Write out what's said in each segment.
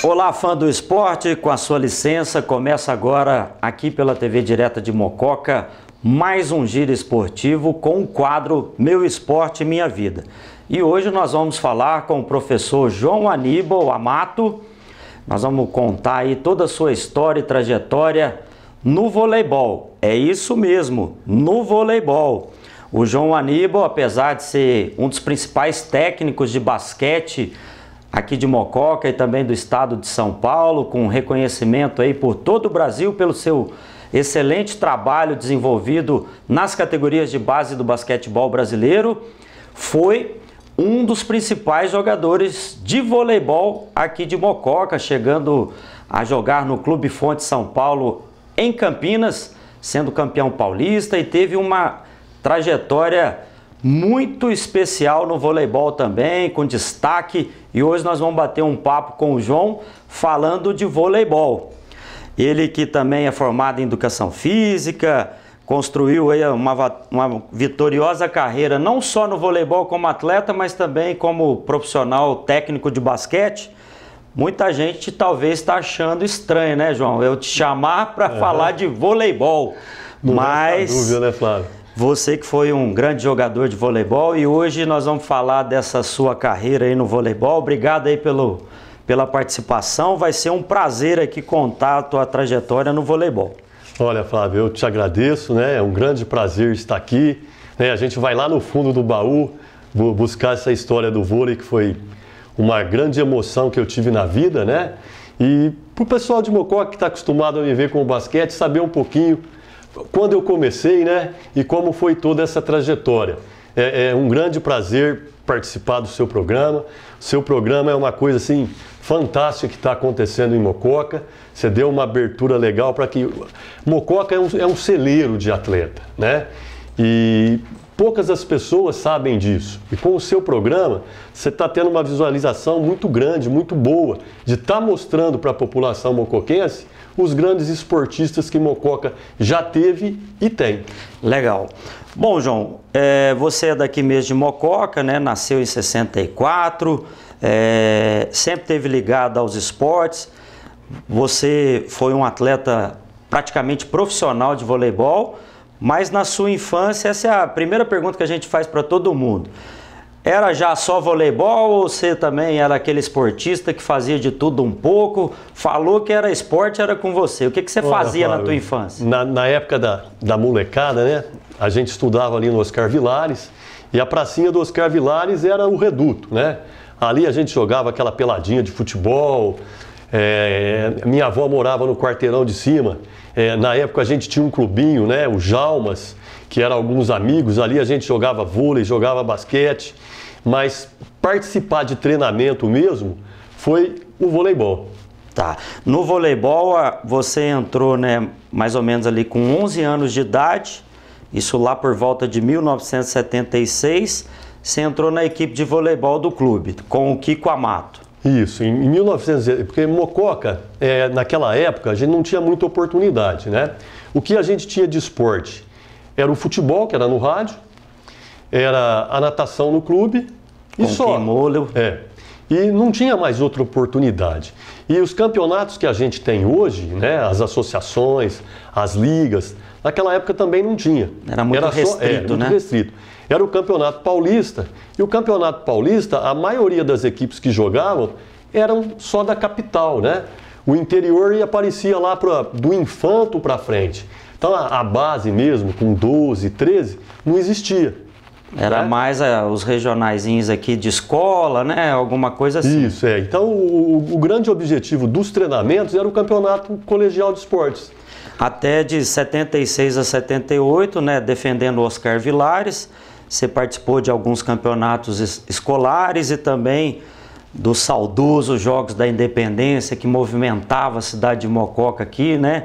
Olá, fã do esporte, com a sua licença, começa agora aqui pela TV Direta de Mococa, mais um giro esportivo com o quadro Meu Esporte Minha Vida. E hoje nós vamos falar com o professor João Aníbal Amato. Nós vamos contar aí toda a sua história e trajetória no voleibol. É isso mesmo, no voleibol. O João Aníbal, apesar de ser um dos principais técnicos de basquete aqui de Mococa e também do estado de São Paulo, com reconhecimento aí por todo o Brasil pelo seu excelente trabalho desenvolvido nas categorias de base do basquetebol brasileiro, foi um dos principais jogadores de voleibol aqui de Mococa, chegando a jogar no Clube Fonte São Paulo em Campinas, sendo campeão paulista, e teve uma trajetória muito especial no voleibol também, com destaque, e hoje nós vamos bater um papo com o João falando de voleibol. Ele que também é formado em Educação Física, construiu aí uma vitoriosa carreira, não só no voleibol como atleta, mas também como profissional técnico de basquete. Muita gente talvez está achando estranho, né, João? Eu te chamar para falar de voleibol, mas dúvida, né, Flávio? Você que foi um grande jogador de voleibol, e hoje nós vamos falar dessa sua carreira aí no voleibol. Obrigado aí pela participação. Vai ser um prazer aqui contar a tua trajetória no voleibol. Olha, Flávio, eu te agradeço, né? É um grande prazer estar aqui. A gente vai lá no fundo do baú buscar essa história do vôlei, que foi uma grande emoção que eu tive na vida, né? E para o pessoal de Mococa que está acostumado a me ver com o basquete, saber um pouquinho quando eu comecei, né? E como foi toda essa trajetória. É um grande prazer participar do seu programa. O seu programa é uma coisa assim fantástica que está acontecendo em Mococa. Você deu uma abertura legal para que... Mococa é um celeiro de atleta, né? E poucas as pessoas sabem disso. E com o seu programa, você está tendo uma visualização muito grande, muito boa, de estar mostrando para a população mocoquense os grandes esportistas que Mococa já teve e tem. Legal. Bom, João, você é daqui mesmo de Mococa, né? Nasceu em 64, sempre esteve ligado aos esportes. Você foi um atleta praticamente profissional de voleibol, mas na sua infância, essa é a primeira pergunta que a gente faz para todo mundo. Era já só voleibol ou você também era aquele esportista que fazia de tudo um pouco? Falou que era esporte, era com você. O que você fazia, Flávio, na tua infância? Na época da molecada, né? A gente estudava ali no Oscar Vilares, e a pracinha do Oscar Vilares era o reduto, né? Ali a gente jogava aquela peladinha de futebol. Minha avó morava no quarteirão de cima. Na época a gente tinha um clubinho, né? O Jalmas, que eram alguns amigos. Ali a gente jogava vôlei, jogava basquete. Mas participar de treinamento mesmo foi o voleibol. Tá. No voleibol você entrou, né, mais ou menos ali com 11 anos de idade, isso lá por volta de 1976, você entrou na equipe de voleibol do clube, com o Kiko Amato. Isso, em 1900, porque Mococa, naquela época, a gente não tinha muita oportunidade, né? O que a gente tinha de esporte era o futebol, que era no rádio, era a natação no clube e só. E não tinha mais outra oportunidade. E os campeonatos que a gente tem hoje, né, as associações, as ligas, naquela época também não tinha. Era muito restrito, né? Muito restrito. Era o Campeonato Paulista, e o Campeonato Paulista, a maioria das equipes que jogavam eram só da capital, né? O interior aparecia lá do infanto para frente. Então a base mesmo, com 12, 13, não existia. Era mais os regionaizinhos aqui de escola, né? Alguma coisa assim. Isso, Então o grande objetivo dos treinamentos era o Campeonato Colegial de Esportes. Até de 76 a 78, né? Defendendo o Oscar Vilares, você participou de alguns campeonatos escolares e também dos saudosos Jogos da Independência, que movimentava a cidade de Mococa aqui, né?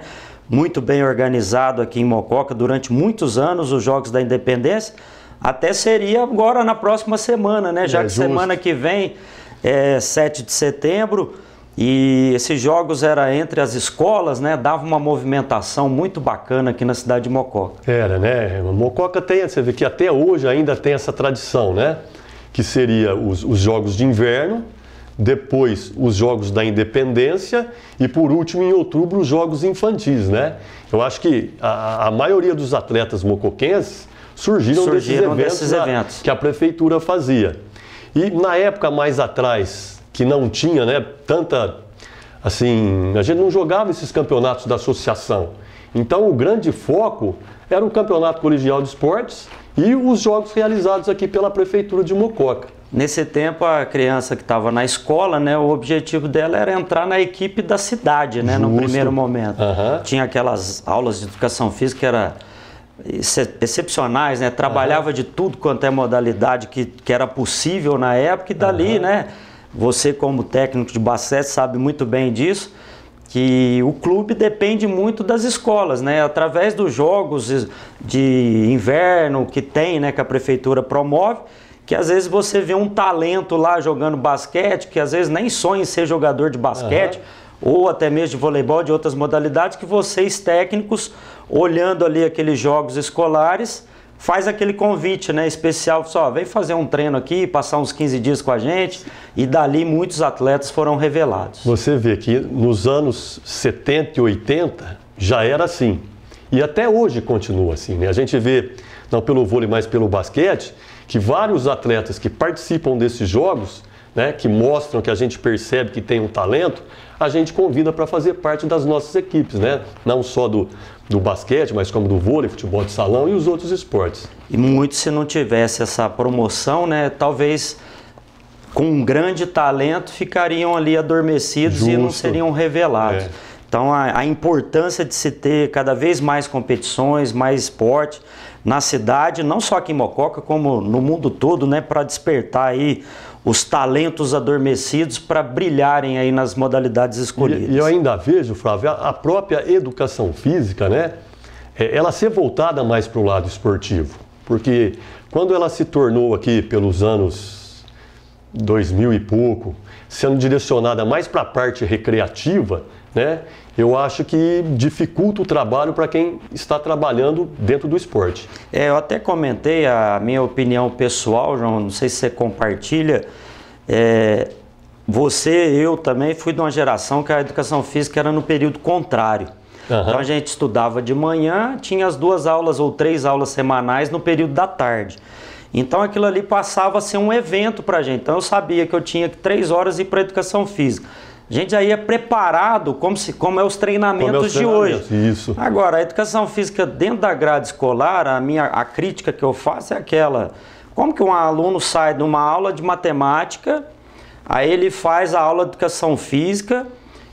Muito bem organizado aqui em Mococa durante muitos anos, os Jogos da Independência. Até seria agora na próxima semana, né? Já que semana que vem é 7 de setembro, e esses jogos eram entre as escolas, né? Dava uma movimentação muito bacana aqui na cidade de Mococa. Era, né? Mococa tem, você vê que até hoje ainda tem essa tradição, né? Que seria os jogos de inverno, depois os Jogos da Independência e, por último, em outubro, os Jogos Infantis, né? Eu acho que a maioria dos atletas mocoquenses surgiram desses eventos que a prefeitura fazia. E na época mais atrás, que não tinha, né, tanta, assim, a gente não jogava esses campeonatos da associação. Então o grande foco era o Campeonato Colegial de Esportes e os jogos realizados aqui pela prefeitura de Mococa. Nesse tempo, a criança que estava na escola, né, o objetivo dela era entrar na equipe da cidade, né, no primeiro momento. Tinha aquelas aulas de educação física que eram excepcionais, né, trabalhava de tudo quanto é modalidade que era possível na época, e dali, né, você como técnico de basquete sabe muito bem disso, que o clube depende muito das escolas, né, através dos jogos de inverno que tem, né, que a prefeitura promove, que às vezes você vê um talento lá jogando basquete, que às vezes nem sonha em ser jogador de basquete, ou até mesmo de voleibol, de outras modalidades, que vocês técnicos, olhando ali aqueles jogos escolares, faz aquele convite, né, especial, só vem fazer um treino aqui, passar uns 15 dias com a gente, e dali muitos atletas foram revelados. Você vê que nos anos 70 e 80 já era assim, e até hoje continua assim, né? A gente vê, não pelo vôlei, mas pelo basquete, que vários atletas que participam desses jogos, né, que mostram que a gente percebe que tem um talento, a gente convida para fazer parte das nossas equipes, né? Não só do basquete, mas como do vôlei, futebol de salão e os outros esportes. E muito, se não tivesse essa promoção, né, talvez com um grande talento ficariam ali adormecidos. Justo. E não seriam revelados. Então a importância de se ter cada vez mais competições, mais esporte na cidade, não só aqui em Mococa, como no mundo todo, né, para despertar aí os talentos adormecidos para brilharem aí nas modalidades escolhidas. E eu ainda vejo, Flávio, a própria educação física, né, ela ser voltada mais para o lado esportivo, porque quando ela se tornou aqui pelos anos 2000 e pouco, sendo direcionada mais para a parte recreativa, né, eu acho que dificulta o trabalho para quem está trabalhando dentro do esporte. Eu até comentei a minha opinião pessoal, João, não sei se você compartilha. Eu também fui de uma geração que a educação física era no período contrário. Então a gente estudava de manhã, tinha as 2 aulas ou 3 aulas semanais no período da tarde. Então aquilo ali passava a ser um evento para a gente. Então eu sabia que eu tinha que 3 horas ir para a educação física. A gente já ia preparado como é os treinamentos de hoje. Isso. Agora, a educação física dentro da grade escolar, a crítica que eu faço é aquela: como que um aluno sai de uma aula de matemática, aí ele faz a aula de educação física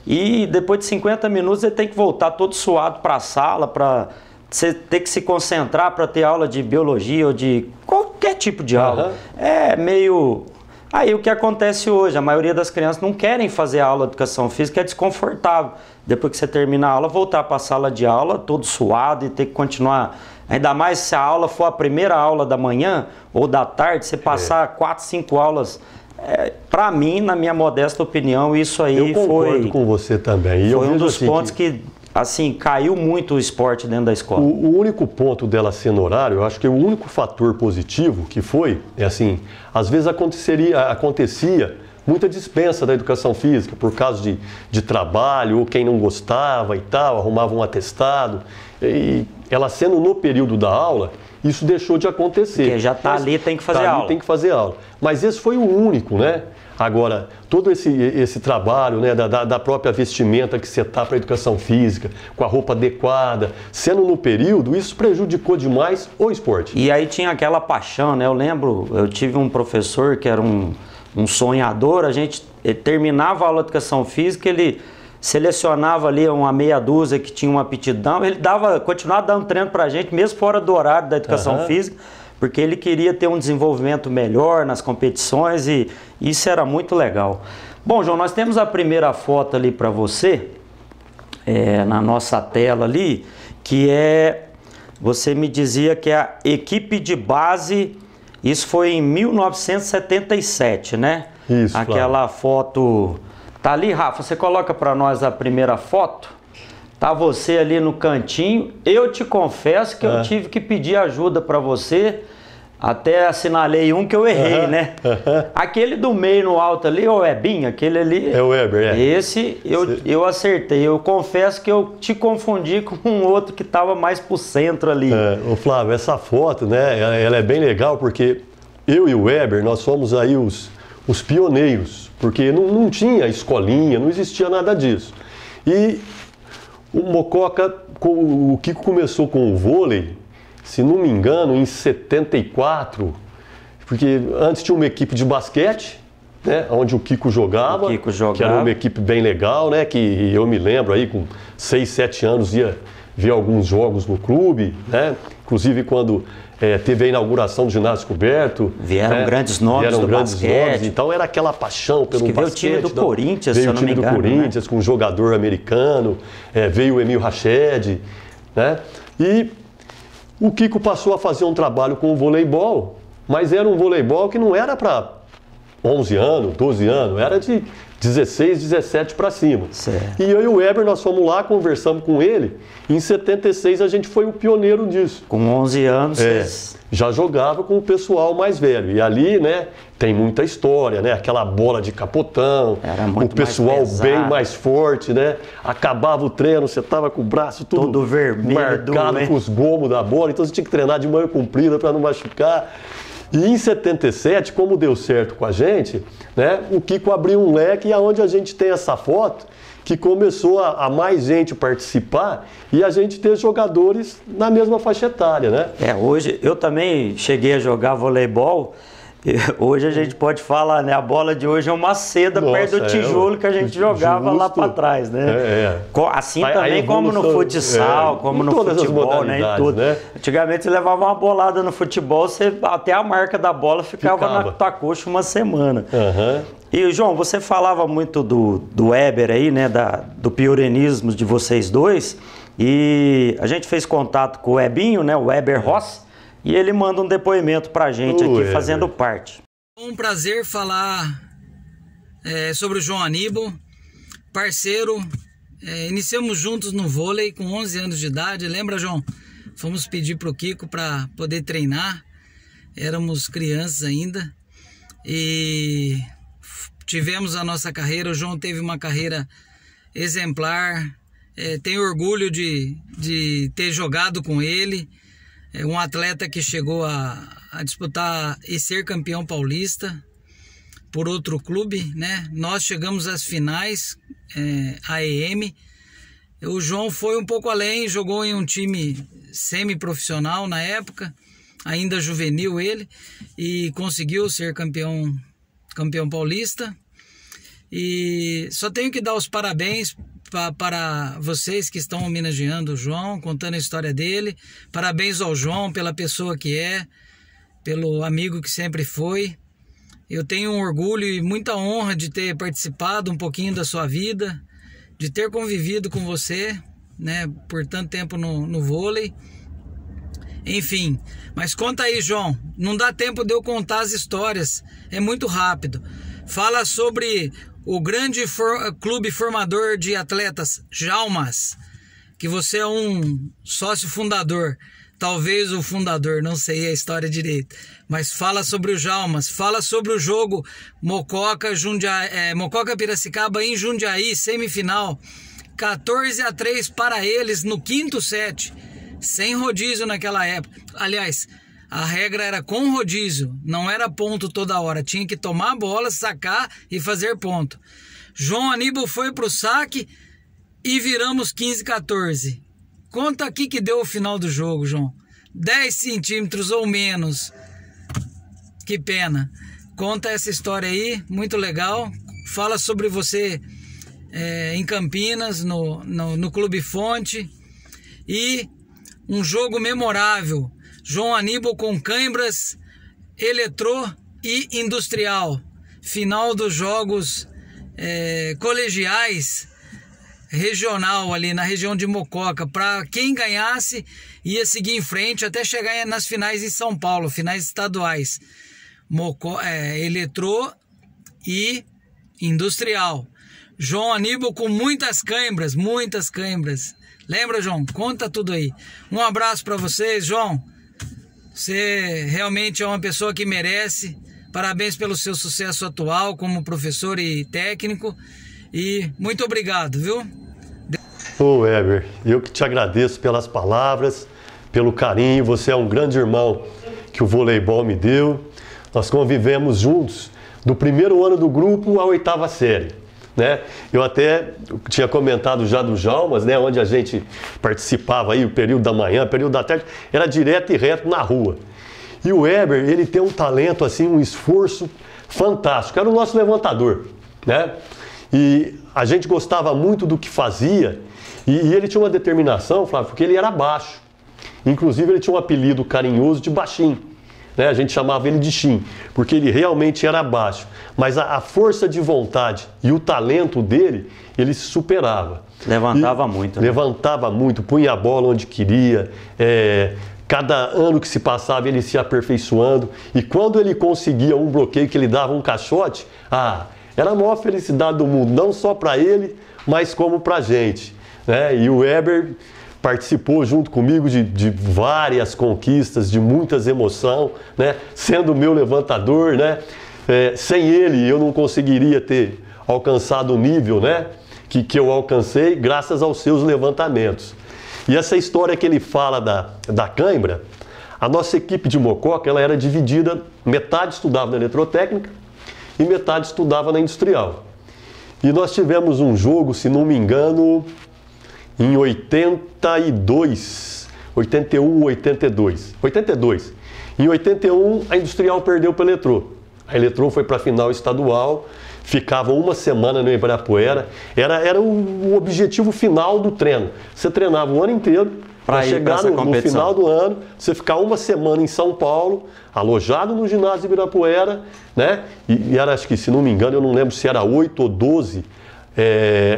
e depois de 50 minutos ele tem que voltar todo suado para a sala, para você ter que se concentrar para ter aula de biologia ou de qualquer tipo de aula. É meio... Aí o que acontece hoje, a maioria das crianças não querem fazer a aula de educação física, é desconfortável. Depois que você termina a aula, voltar para a sala de aula todo suado e ter que continuar. Ainda mais se a aula for a primeira aula da manhã ou da tarde, você passar 4, 5 aulas. Para mim, na minha modesta opinião, isso aí eu concordo com você também. E foi um dos pontos que assim, caiu muito o esporte dentro da escola. O único ponto dela ser no horário, eu acho que o único fator positivo que foi, assim, às vezes acontecia muita dispensa da educação física por causa de trabalho, ou quem não gostava e tal, arrumava um atestado. E ela sendo no período da aula, isso deixou de acontecer. Porque já está ali, tem que fazer aula. Tem que fazer aula. Mas esse foi o único, né? Agora, todo esse trabalho, né, da própria vestimenta que você está para a educação física, com a roupa adequada, sendo no período, isso prejudicou demais o esporte. E aí tinha aquela paixão, né? Eu lembro, eu tive um professor que era um sonhador, ele terminava a aula de educação física, ele selecionava ali uma meia dúzia que tinha uma aptidão, ele continuava dando treino para a gente, mesmo fora do horário da educação física, porque ele queria ter um desenvolvimento melhor nas competições e isso era muito legal. Bom, João, nós temos a primeira foto ali para você, na nossa tela ali, que você me dizia que é a equipe de base, isso foi em 1977, né? Isso, aquela foto, tá ali, Rafa, você coloca para nós a primeira foto? Tá você ali no cantinho. Eu te confesso que eu tive que pedir ajuda para você. Até assinalei um que eu errei, né? Aquele do meio no alto ali, o Ebinho, aquele ali... É o Weber, é. Esse eu acertei. Eu confesso que eu te confundi com um outro que estava mais pro centro ali. Ô Flávio, essa foto, né, ela é bem legal porque eu e o Weber, nós somos aí os pioneiros, porque não tinha escolinha, não existia nada disso. E o Mococa, o Kiko começou com o vôlei, se não me engano, em 74, porque antes tinha uma equipe de basquete, né, onde o Kiko jogava, que era uma equipe bem legal, né, que eu me lembro aí, com 6, 7 anos, ia ver alguns jogos no clube, né, inclusive quando teve a inauguração do ginásio coberto. Vieram grandes nomes do basquete. Então era aquela paixão pelo basquete. Veio o time do Corinthians, se eu não me engano. Veio o time do Corinthians, com um jogador americano, veio o Emil Rached, né, e o Kiko passou a fazer um trabalho com o voleibol, mas era um voleibol que não era para 11 anos, 12 anos, era de 16, 17 para cima. Certo. E eu e o Weber, nós fomos lá, conversamos com ele, e em 76 a gente foi o pioneiro disso. Com 11 anos, já jogava com o pessoal mais velho. E ali, né, tem muita história, né? Aquela bola de capotão, o pessoal bem mais forte, né? Acabava o treino, você tava com o braço todo vermelho, marcado com os gomos da bola, então você tinha que treinar de manhã comprida para não machucar. E em 77, como deu certo com a gente, né, o Kiko abriu um leque, aonde a gente tem essa foto, que começou a mais gente participar e a gente ter jogadores na mesma faixa etária, né? Hoje eu também cheguei a jogar voleibol. Hoje a gente pode falar, né? A bola de hoje é uma seda perto do tijolo que a gente jogava lá para trás, né? Assim também como no futsal, como no futebol, né? Em tudo. Né? Antigamente você levava uma bolada no futebol, até a marca da bola ficava na tua coxa uma semana. E, João, você falava muito do Weber aí, né? Do pioneirismo de vocês dois. E a gente fez contato com o Ebinho, né? O Weber Ross. E ele manda um depoimento pra gente aqui, fazendo parte. Um prazer falar sobre o João Aníbal, parceiro. Iniciamos juntos no vôlei com 11 anos de idade. Lembra, João? Fomos pedir pro Kiko para poder treinar. Éramos crianças ainda. E tivemos a nossa carreira. O João teve uma carreira exemplar. Tenho orgulho de ter jogado com ele. Um atleta que chegou a disputar e ser campeão paulista por outro clube, né? Nós chegamos às finais, AEM. O João foi um pouco além, jogou em um time semi-profissional na época, ainda juvenil ele, e conseguiu ser campeão paulista. E só tenho que dar os parabéns para vocês que estão homenageando o João, contando a história dele. Parabéns ao João pela pessoa que é, pelo amigo que sempre foi. Eu tenho um orgulho e muita honra de ter participado um pouquinho da sua vida, de ter convivido com você, né, por tanto tempo no vôlei. Enfim, mas conta aí, João. Não dá tempo de eu contar as histórias, é muito rápido. Fala sobre o grande clube formador de atletas, Jalmas, que você é um sócio fundador, talvez o fundador, não sei a história direito, mas fala sobre o Jalmas, fala sobre o jogo Mococa Piracicaba em Jundiaí, semifinal, 14-3 para eles no quinto set, sem rodízio naquela época. Aliás, a regra era com rodízio, não era ponto toda hora. Tinha que tomar a bola, sacar e fazer ponto. João Aníbal foi pro saque e viramos 15-14. Conta aqui que deu o final do jogo, João. 10 centímetros ou menos. Que pena. Conta essa história aí, muito legal. Fala sobre você em Campinas, no Clube Fonte. E um jogo memorável. João Aníbal com Cãibras, Eletrô e Industrial. Final dos jogos colegiais regional ali na região de Mococa. Para quem ganhasse, ia seguir em frente até chegar nas finais em São Paulo, finais estaduais. Eletrô e Industrial. João Aníbal com muitas cãibras, muitas cãibras. Lembra, João? Conta tudo aí. Um abraço para vocês, João. Você realmente é uma pessoa que merece. Parabéns pelo seu sucesso atual como professor e técnico. E muito obrigado, viu? Ô Weber, eu que te agradeço pelas palavras, pelo carinho. Você é um grande irmão que o voleibol me deu. Nós convivemos juntos do primeiro ano do grupo à 8ª série, né? Eu até tinha comentado já do Jalmas, né? Onde a gente participava aí, o período da manhã, o período da tarde, era direto e reto na rua. E o Weber, ele tem um talento, assim, um esforço fantástico. Era o nosso levantador, né? E a gente gostava muito do que fazia. E ele tinha uma determinação, Flávio, porque ele era baixo. Inclusive, ele tinha um apelido carinhoso de baixinho, né? A gente chamava ele de Chim, porque ele realmente era baixo. Mas a força de vontade e o talento dele, ele se superava. Levantava muito. Né? Levantava muito, punha a bola onde queria. Cada ano que se passava, ele se aperfeiçoando. E quando ele conseguia um bloqueio, que ele dava um caixote, era a maior felicidade do mundo, não só para ele, mas como para a gente, né? E o Weber participou junto comigo de várias conquistas, de muitas emoções, né? Sendo o meu levantador, né? Sem ele eu não conseguiria ter alcançado o nível, né? que eu alcancei graças aos seus levantamentos. E essa história que ele fala da cãibra, a nossa equipe de Mococa, ela era dividida, metade estudava na eletrotécnica e metade estudava na industrial. E nós tivemos um jogo, se não me engano, em 82. Em 81, a industrial perdeu para a Eletrô. A Eletrô foi para a final estadual, ficava uma semana no Ibirapuera. Era o objetivo final do treino. Você treinava o ano inteiro para chegar no final do ano, você ficar uma semana em São Paulo, alojado no ginásio Ibirapuera, né? E era, acho que, se não me engano, eu não lembro se era 8 ou 12,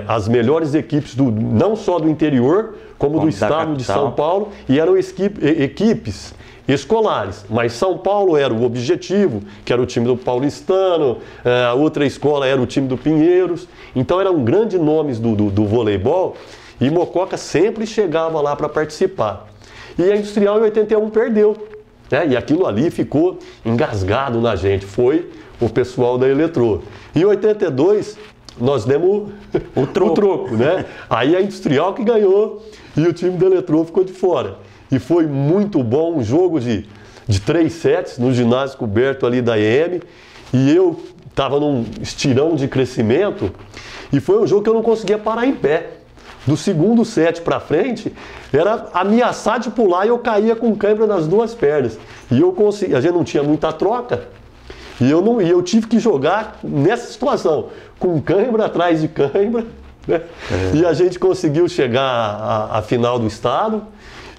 as melhores equipes, não só do interior, como do estado de São Paulo, e eram equipes escolares, mas São Paulo era o objetivo, que era o time do Paulistano, a outra escola era o time do Pinheiros, então eram grandes nomes do voleibol, e Mococa sempre chegava lá para participar. E a Industrial em 81 perdeu, né? E aquilo ali ficou engasgado na gente, foi o pessoal da Eletrô. Em 82 nós demos o troco, né? Aí a Industrial que ganhou e o time da Eletrô ficou de fora. E foi muito bom, um jogo de 3 sets no ginásio coberto ali da EM. E eu estava num estirão de crescimento e foi um jogo que eu não conseguia parar em pé. Do segundo set para frente, era ameaçar de pular e eu caía com cãibra nas duas pernas. E eu consegui, a gente não tinha muita troca. E eu tive que jogar nessa situação, com cãibra atrás de cãibra, né? E a gente conseguiu chegar à final do estado.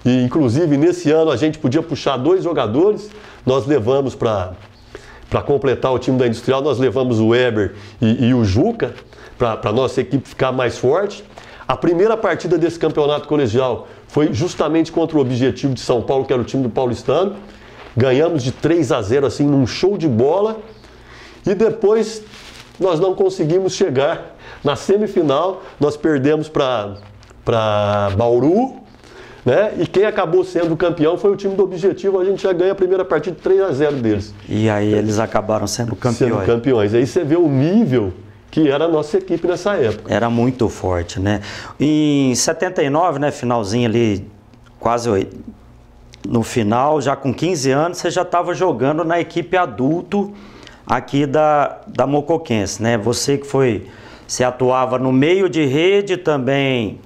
E, inclusive, nesse ano a gente podia puxar 2 jogadores. Nós levamos para completar o time da Industrial, nós levamos o Weber e o Juca, para a nossa equipe ficar mais forte. A primeira partida desse campeonato colegial foi justamente contra o Objetivo de São Paulo, que era o time do Paulistano. Ganhamos de 3-0, assim, num show de bola. E depois nós não conseguimos chegar na semifinal. Nós perdemos para Bauru, né? E quem acabou sendo campeão foi o time do Objetivo. A gente já ganha a primeira partida de 3-0 deles. E aí eles acabaram sendo campeões. Aí você vê o nível que era a nossa equipe nessa época. Era muito forte, né? Em 79, né, finalzinho ali, quase no final, já com 15 anos, você já estava jogando na equipe adulto aqui da Mocoquense, né? Você atuava no meio de rede, também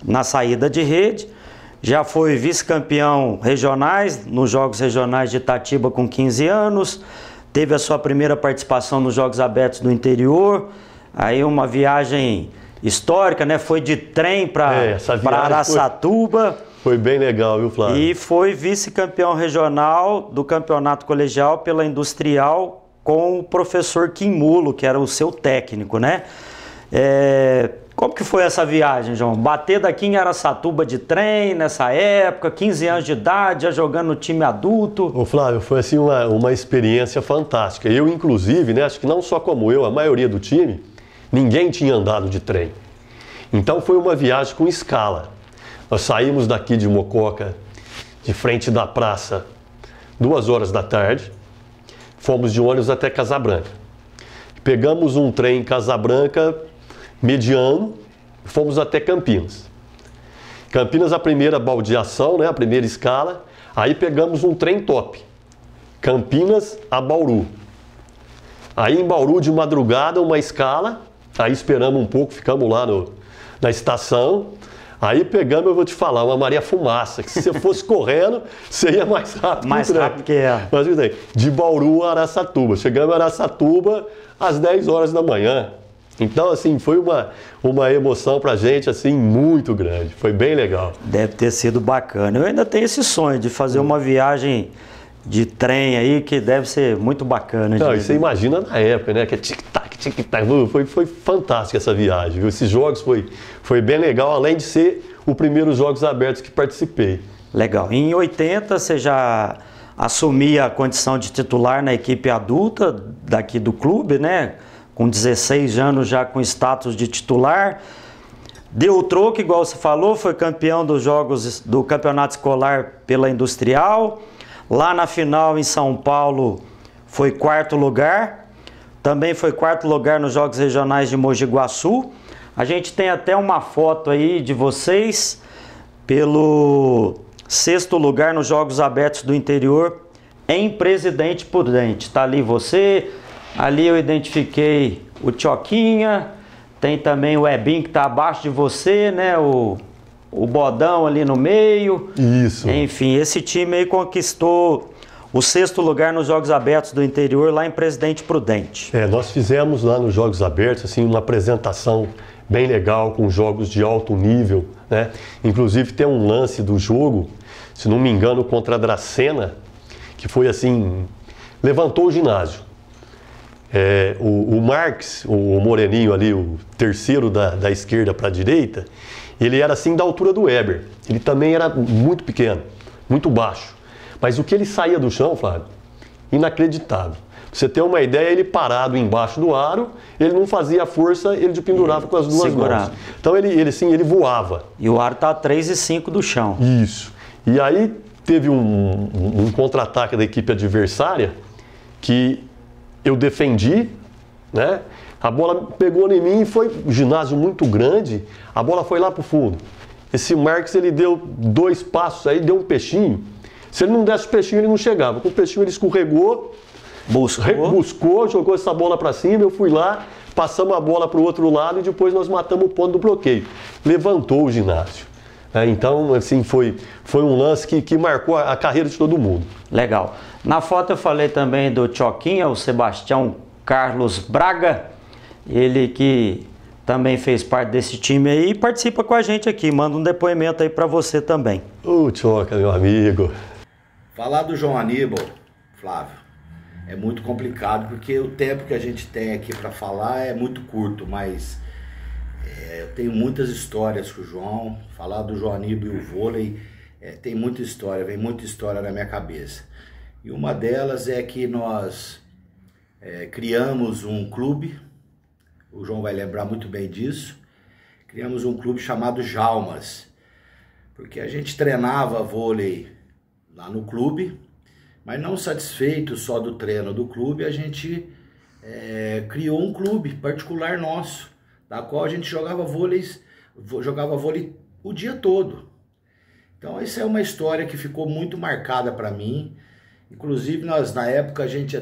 na saída de rede, já foi vice-campeão regionais, nos Jogos Regionais de Itatiba com 15 anos, teve a sua primeira participação nos Jogos Abertos do Interior, aí uma viagem histórica, né? Foi de trem para Araçatuba. Foi bem legal, viu, Flávio? E foi vice-campeão regional do campeonato colegial pela Industrial com o professor Quimulo, que era o seu técnico, né? Como que foi essa viagem, João? Bater daqui em Araçatuba de trem nessa época, 15 anos de idade, já jogando no time adulto. Ô Flávio, foi assim uma experiência fantástica. Eu, inclusive, né, acho que não só como eu, a maioria do time, ninguém tinha andado de trem. Então foi uma viagem com escala. Nós saímos daqui de Mococa, de frente da praça 2 horas da tarde, fomos de ônibus até Casabranca. Pegamos um trem em Casabranca mediano, fomos até Campinas. Campinas, a primeira baldeação, né, a primeira escala, aí pegamos um trem top, Campinas a Bauru. Aí em Bauru, de madrugada, uma escala, aí esperamos um pouco, ficamos lá na estação, aí pegamos, eu vou te falar, uma Maria Fumaça, que se você fosse correndo, você ia mais rápido. Mais rápido que é. Mas de Bauru a Araçatuba, chegamos a Araçatuba às 10 horas da manhã. Então, assim, foi uma emoção pra gente, assim, muito grande. Foi bem legal. Deve ter sido bacana. Eu ainda tenho esse sonho de fazer uma viagem de trem aí, que deve ser muito bacana. Não, e você imagina na época, né? Que é tic-tac, tic-tac. Foi fantástica essa viagem, viu? Esses jogos foi bem legal, além de ser os primeiros Jogos Abertos que participei. Legal. Em 80, você já assumia a condição de titular na equipe adulta daqui do clube, né? Com 16 anos já com status de titular. Deu o troco, igual você falou, foi campeão dos jogos do campeonato escolar pela Industrial. Lá na final em São Paulo foi 4º lugar. Também foi 4º lugar nos Jogos Regionais de Mogi Guaçu. A gente tem até uma foto aí de vocês pelo 6º lugar nos Jogos Abertos do Interior em Presidente Prudente. Tá ali você. Ali eu identifiquei o Tchoquinha, tem também o Ebinho que está abaixo de você, né? O Bodão ali no meio. Isso. Enfim, esse time aí conquistou o 6º lugar nos Jogos Abertos do Interior, lá em Presidente Prudente. Nós fizemos lá nos Jogos Abertos, assim, uma apresentação bem legal, com jogos de alto nível, né? Inclusive tem um lance do jogo, se não me engano, contra a Dracena, que foi assim, levantou o ginásio. O Marques, o moreninho ali, o terceiro da esquerda para a direita, ele era assim da altura do Weber. Ele também era muito pequeno, muito baixo. Mas o que ele saía do chão, Flávio, inacreditável. Pra você ter uma ideia, ele parado embaixo do aro, ele não fazia força, ele pendurava com as duas mãos. Então ele voava. E o aro tá a 3,5 do chão. Isso. E aí teve um contra-ataque da equipe adversária que eu defendi, né? A bola pegou em mim e foi um ginásio muito grande, a bola foi lá pro fundo. Esse Marques, ele deu 2 passos aí, deu um peixinho. Se ele não desse o peixinho, ele não chegava. Com o peixinho ele escorregou, buscou, jogou essa bola para cima, eu fui lá, passamos a bola pro outro lado e depois nós matamos o ponto do bloqueio. Levantou o ginásio. Então, assim, foi um lance que marcou a carreira de todo mundo. Legal. Na foto eu falei também do Tchoquinha, o Sebastião Carlos Braga, ele que também fez parte desse time aí e participa com a gente aqui, manda um depoimento aí para você também. Ô, Tchoca, meu amigo. Falar do João Aníbal, Flávio, é muito complicado, porque o tempo que a gente tem aqui para falar é muito curto, mas eu tenho muitas histórias com o João. Falar do João Aníbal e o vôlei, tem muita história, vem muita história na minha cabeça. E uma delas é que nós criamos um clube, o João vai lembrar muito bem disso, criamos um clube chamado Jalmas, porque a gente treinava vôlei lá no clube, mas não satisfeito só do treino do clube, a gente criou um clube particular nosso, da qual a gente jogava vôlei o dia todo. Então essa é uma história que ficou muito marcada para mim. Inclusive nós na época a gente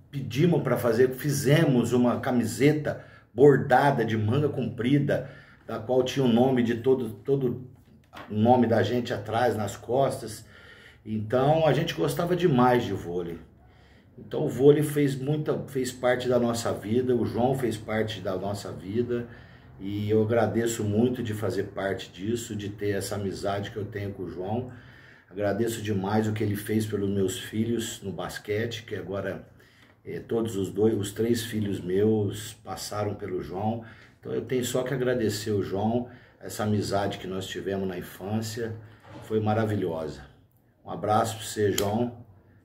pedimos para fizemos uma camiseta bordada de manga comprida, da qual tinha o nome de todo o nome da gente atrás nas costas. Então a gente gostava demais de vôlei. Então o vôlei fez parte da nossa vida, o João fez parte da nossa vida, e eu agradeço muito de fazer parte disso, de ter essa amizade que eu tenho com o João. Agradeço demais o que ele fez pelos meus filhos no basquete, que agora todos os 3 filhos meus passaram pelo João. Então eu tenho só que agradecer o João, essa amizade que nós tivemos na infância, foi maravilhosa. Um abraço para você, João,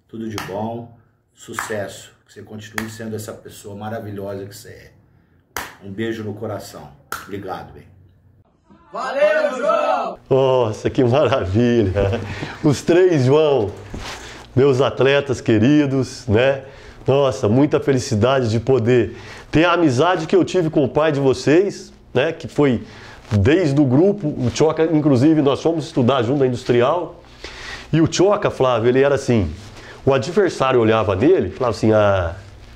tudo de bom, sucesso, que você continue sendo essa pessoa maravilhosa que você é. Um beijo no coração. Obrigado, bem. Valeu, João! Nossa, que maravilha! Os 3 João. meus atletas queridos, né? Nossa, muita felicidade de poder ter a amizade que eu tive com o pai de vocês, né? Que foi desde o grupo, o Tchoca, inclusive, nós fomos estudar junto na Industrial. E o Tchoca, Flávio, ele era assim, o adversário olhava nele, falava assim,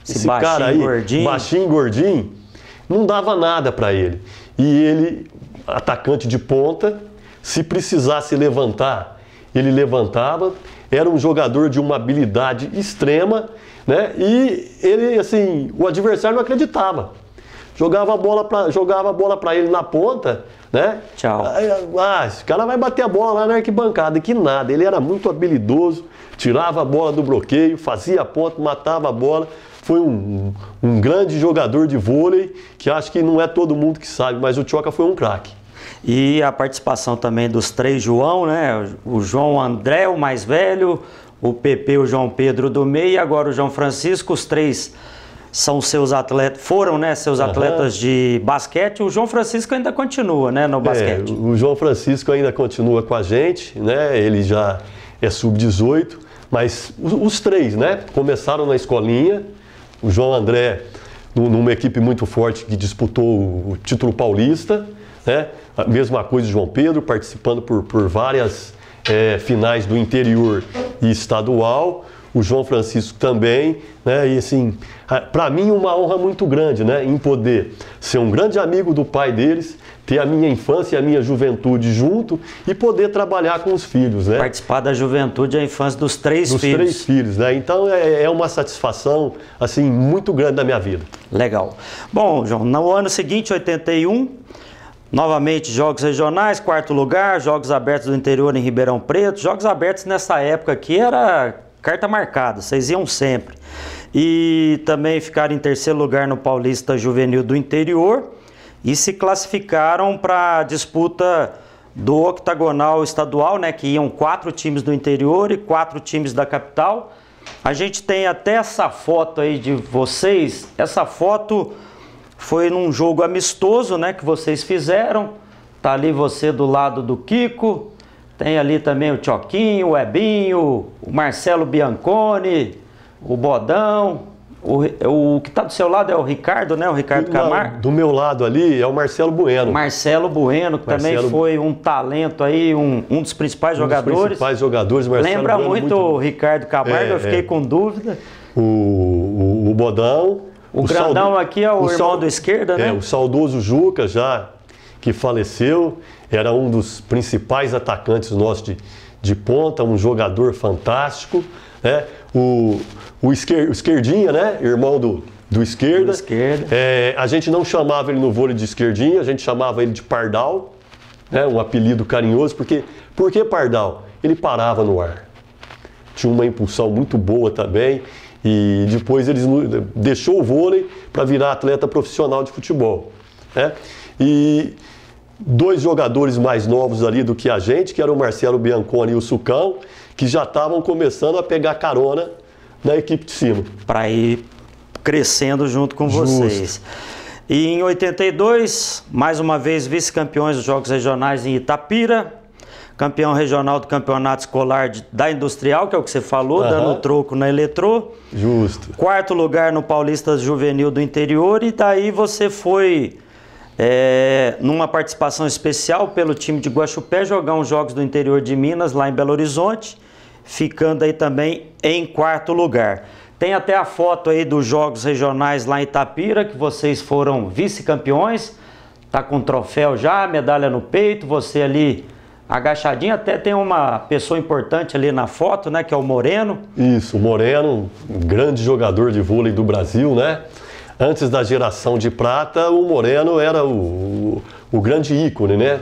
esse cara aí, gordinho. Baixinho, gordinho, não dava nada para ele. E ele, atacante de ponta, se precisasse levantar, ele levantava, era um jogador de uma habilidade extrema, né? E ele, assim, o adversário não acreditava. Jogava a bola para ele na ponta, né? Tchau. Esse cara vai bater a bola lá na arquibancada. Que nada, ele era muito habilidoso, tirava a bola do bloqueio, fazia a ponta, matava a bola. Foi um grande jogador de vôlei, que acho que não é todo mundo que sabe, mas o Tchoca foi um craque. E a participação também dos 3 João, né? O João André, o mais velho, o Pepe, o João Pedro do meio e agora o João Francisco, os 3 são seus atletas, foram, né, seus atletas de basquete. O João Francisco ainda continua, né, no basquete. O João Francisco ainda continua com a gente, né? Ele já é sub-18, mas os 3, né, começaram na escolinha. O João André, numa equipe muito forte que disputou o título paulista, né? A mesma coisa o João Pedro, participando por várias finais do interior e estadual. O João Francisco também, né? E assim, para mim uma honra muito grande, né? Em poder ser um grande amigo do pai deles, ter a minha infância e a minha juventude junto e poder trabalhar com os filhos, né? Participar da juventude e a infância dos 3 filhos. Dos 3 filhos, né? Então é uma satisfação, assim, muito grande da minha vida. Legal. Bom, João, no ano seguinte, 81, novamente Jogos Regionais, 4º lugar, Jogos Abertos do Interior em Ribeirão Preto. Jogos Abertos nessa época aqui era carta marcada, vocês iam sempre. E também ficaram em 3º lugar no Paulista Juvenil do Interior e se classificaram para a disputa do octagonal estadual, né, que iam 4 times do interior e 4 times da capital. A gente tem até essa foto aí de vocês. Essa foto foi num jogo amistoso, né, que vocês fizeram. Tá ali você do lado do Kiko. Tem ali também o Tchoquinho, o Ebinho, o Marcelo Bianconi, o Bodão. O que está do seu lado é o Ricardo, né? O Ricardo Camargo. Do meu lado ali é o Marcelo Bueno. Marcelo Bueno, que também foi um talento aí, um dos principais jogadores. Dos principais jogadores, Marcelo Lembra Bueno, muito o Ricardo Camargo, eu fiquei com dúvida. O Bodão. O grandão aqui é o irmão do esquerda, né? O saudoso Juca, já que faleceu, era um dos principais atacantes nossos de ponta, um jogador fantástico, né? O esquerdinha, né? Irmão do esquerda. A gente não chamava ele no vôlei de esquerdinha, a gente chamava ele de Pardal, né? Um apelido carinhoso, porque por que Pardal? Ele parava no ar. Tinha uma impulsão muito boa também. E depois ele deixou o vôlei para virar atleta profissional de futebol, né? E 2 jogadores mais novos ali do que a gente, que eram o Marcelo Bianconi e o Sucão, que já estavam começando a pegar carona na equipe de cima. Para ir crescendo junto com vocês. E em 82, mais uma vez vice-campeões dos Jogos Regionais em Itapira. Campeão regional do campeonato escolar da Industrial, que é o que você falou, dando troco na Eletrô. Justo. 4º lugar no Paulista Juvenil do Interior e daí você foi, numa participação especial pelo time de Guaxupé, jogar uns Jogos do Interior de Minas, lá em Belo Horizonte, ficando aí também em 4º lugar. Tem até a foto aí dos Jogos Regionais lá em Itapira, que vocês foram vice-campeões, tá com troféu já, medalha no peito, você ali agachadinho, até tem uma pessoa importante ali na foto, né, que é o Moreno. Isso, o Moreno, um grande jogador de vôlei do Brasil, né? Antes da geração de prata, o Moreno era o grande ícone, né?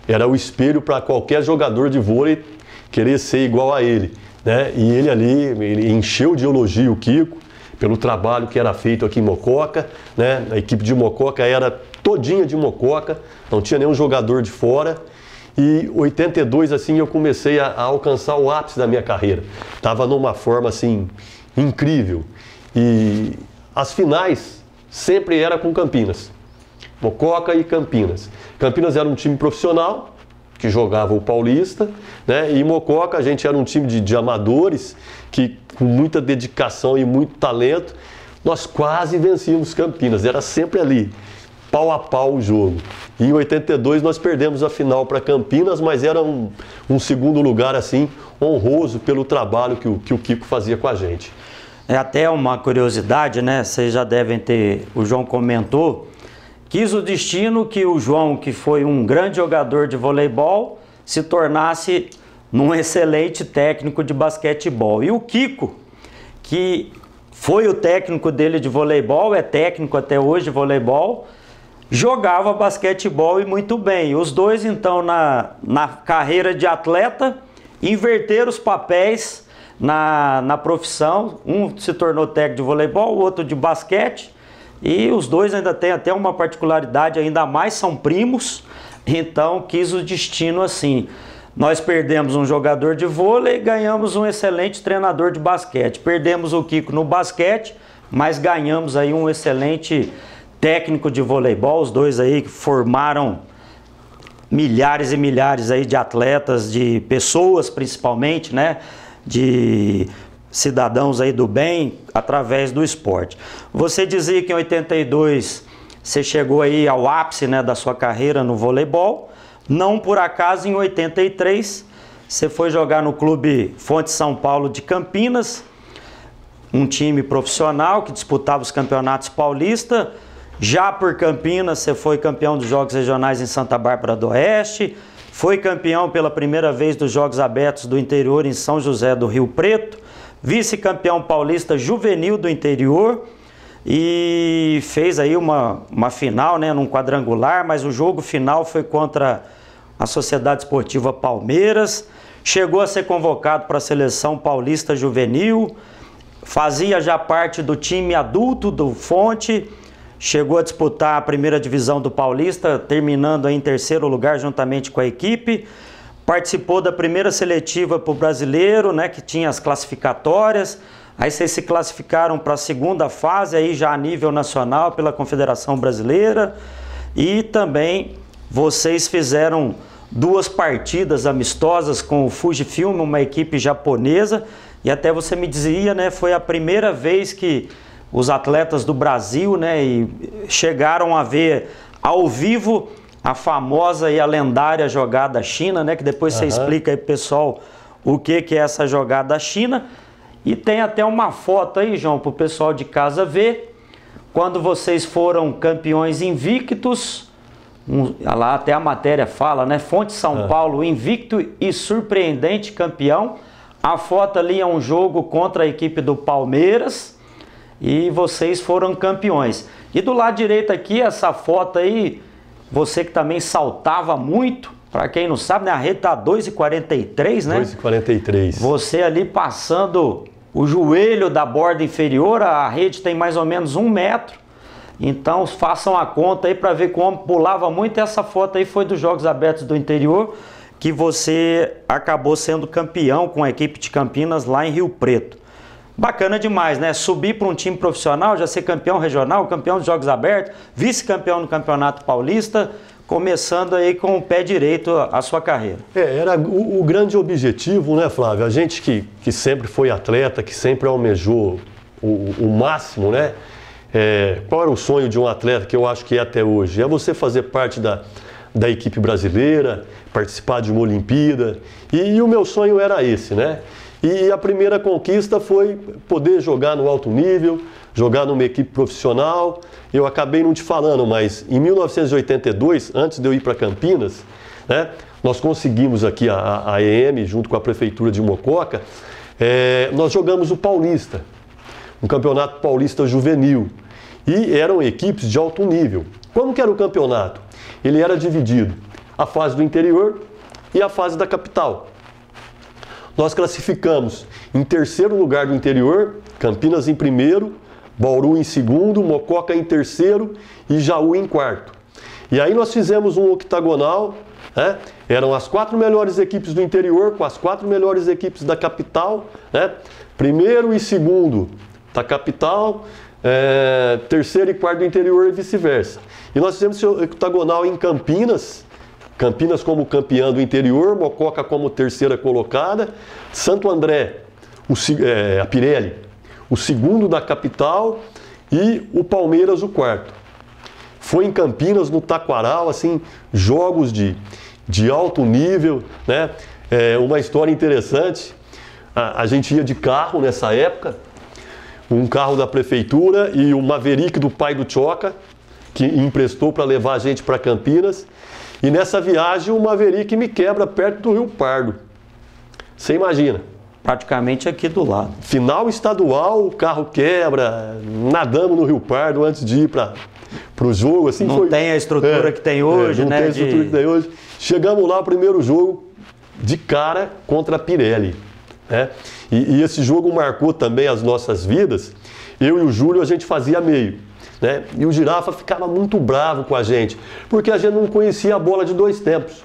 Era o espelho para qualquer jogador de vôlei querer ser igual a ele, né? E ele ali, ele encheu de elogio o Kiko pelo trabalho que era feito aqui em Mococa, né? A equipe de Mococa era todinha de Mococa, não tinha nenhum jogador de fora. E 82, assim, eu comecei a alcançar o ápice da minha carreira. Estava numa forma, assim, incrível. E as finais sempre era com Campinas. Mococa e Campinas. Campinas era um time profissional, que jogava o Paulista, né? E em Mococa a gente era um time de amadores que, com muita dedicação e muito talento, nós quase vencíamos Campinas, era sempre ali, pau a pau o jogo. E em 82 nós perdemos a final para Campinas, mas era um segundo lugar assim honroso pelo trabalho que o Kiko fazia com a gente. É até uma curiosidade, né? Vocês já devem ter, o João comentou, quis o destino que o João, que foi um grande jogador de voleibol, se tornasse num excelente técnico de basquetebol. E o Kiko, que foi o técnico dele de voleibol, é técnico até hoje de voleibol, jogava basquetebol e muito bem. Os dois, então, na carreira de atleta, inverteram os papéis na profissão. Um se tornou técnico de voleibol, o outro de basquete. E os dois ainda têm até uma particularidade, ainda mais são primos. Então, quis o destino assim. Nós perdemos um jogador de vôlei e ganhamos um excelente treinador de basquete. Perdemos o Kiko no basquete, mas ganhamos aí um excelente técnico de voleibol. Os dois aí que formaram milhares e milhares aí de atletas, de pessoas principalmente, né? De cidadãos aí do bem através do esporte. Você dizia que em 82 você chegou aí ao ápice, né, da sua carreira no voleibol. Não por acaso, em 83, você foi jogar no Clube Fonte São Paulo de Campinas, um time profissional que disputava os campeonatos paulistas. Já por Campinas, você foi campeão dos Jogos Regionais em Santa Bárbara do Oeste, foi campeão pela primeira vez dos Jogos Abertos do Interior em São José do Rio Preto, vice-campeão paulista juvenil do interior, e fez aí uma final, né, num quadrangular, mas o jogo final foi contra a Sociedade Esportiva Palmeiras. Chegou a ser convocado para a seleção paulista juvenil, fazia já parte do time adulto do Fonte, chegou a disputar a primeira divisão do Paulista, terminando em terceiro lugar juntamente com a equipe. Participou da primeira seletiva para o brasileiro, né, que tinha as classificatórias. Aí vocês se classificaram para a segunda fase, aí já a nível nacional, pela Confederação Brasileira. E também vocês fizeram 2 partidas amistosas com o Fujifilm, uma equipe japonesa. E até você me dizia, né, foi a primeira vez que os atletas do Brasil, né, e chegaram a ver ao vivo a famosa e a lendária jogada China, né, que depois você explica aí pro pessoal o que é essa jogada China. E tem até uma foto aí, João, para o pessoal de casa ver, quando vocês foram campeões invictos, lá até a matéria fala, né? Fonte São Paulo, invicto e surpreendente campeão. A foto ali é um jogo contra a equipe do Palmeiras e vocês foram campeões. E do lado direito aqui, essa foto aí, você que também saltava muito, para quem não sabe, né, a rede tá 2,43, né? 2,43. Você ali passando o joelho da borda inferior, a rede tem mais ou menos 1 metro. Então façam a conta aí para ver como pulava muito. Essa foto aí foi dos Jogos Abertos do Interior, que você acabou sendo campeão com a equipe de Campinas lá em Rio Preto. Bacana demais, né? Subir para um time profissional, já ser campeão regional, campeão dos Jogos Abertos, vice-campeão no Campeonato Paulista, começando aí com o pé direito a sua carreira. Era o grande objetivo, né, Flávio? A gente que sempre foi atleta, que sempre almejou o máximo, né? Qual era o sonho de um atleta, que eu acho que é até hoje? É você fazer parte da equipe brasileira, participar de uma Olimpíada, e o meu sonho era esse, né? E a primeira conquista foi poder jogar no alto nível, jogar numa equipe profissional. Eu acabei não te falando, mas em 1982, antes de eu ir para Campinas, né, nós conseguimos aqui a EM, junto com a Prefeitura de Mococa, nós jogamos o Paulista, um campeonato paulista juvenil. E eram equipes de alto nível. Como que era o campeonato? Ele era dividido a fase do interior e a fase da capital. Nós classificamos em terceiro lugar do interior, Campinas em primeiro, Bauru em segundo, Mococa em terceiro e Jaú em quarto. E aí nós fizemos um octagonal, né? Eram as 4 melhores equipes do interior com as 4 melhores equipes da capital, né? Primeiro e segundo da capital, terceiro e quarto do interior e vice-versa. E nós fizemos esse octagonal em Campinas, Campinas como campeã do interior, Mococa como terceira colocada, Santo André, a Pirelli, o segundo da capital e o Palmeiras o quarto. Foi em Campinas, no Taquaral, assim, jogos de alto nível, né? Uma história interessante, a gente ia de carro nessa época, um carro da prefeitura e o Maverick do pai do Choca, que emprestou para levar a gente para Campinas. E nessa viagem o Maverick me quebra perto do Rio Pardo. Você imagina? Praticamente aqui do lado. Final estadual, o carro quebra, nadamos no Rio Pardo antes de ir para o jogo. Assim, não tem a estrutura que tem hoje, não né? Tem a estrutura que tem hoje. Chegamos lá, o primeiro jogo, de cara contra a Pirelli. Né? E esse jogo marcou também as nossas vidas. Eu e o Júlio, a gente fazia meio. Né? E o Girafa ficava muito bravo com a gente, porque a gente não conhecia a bola de 2 tempos.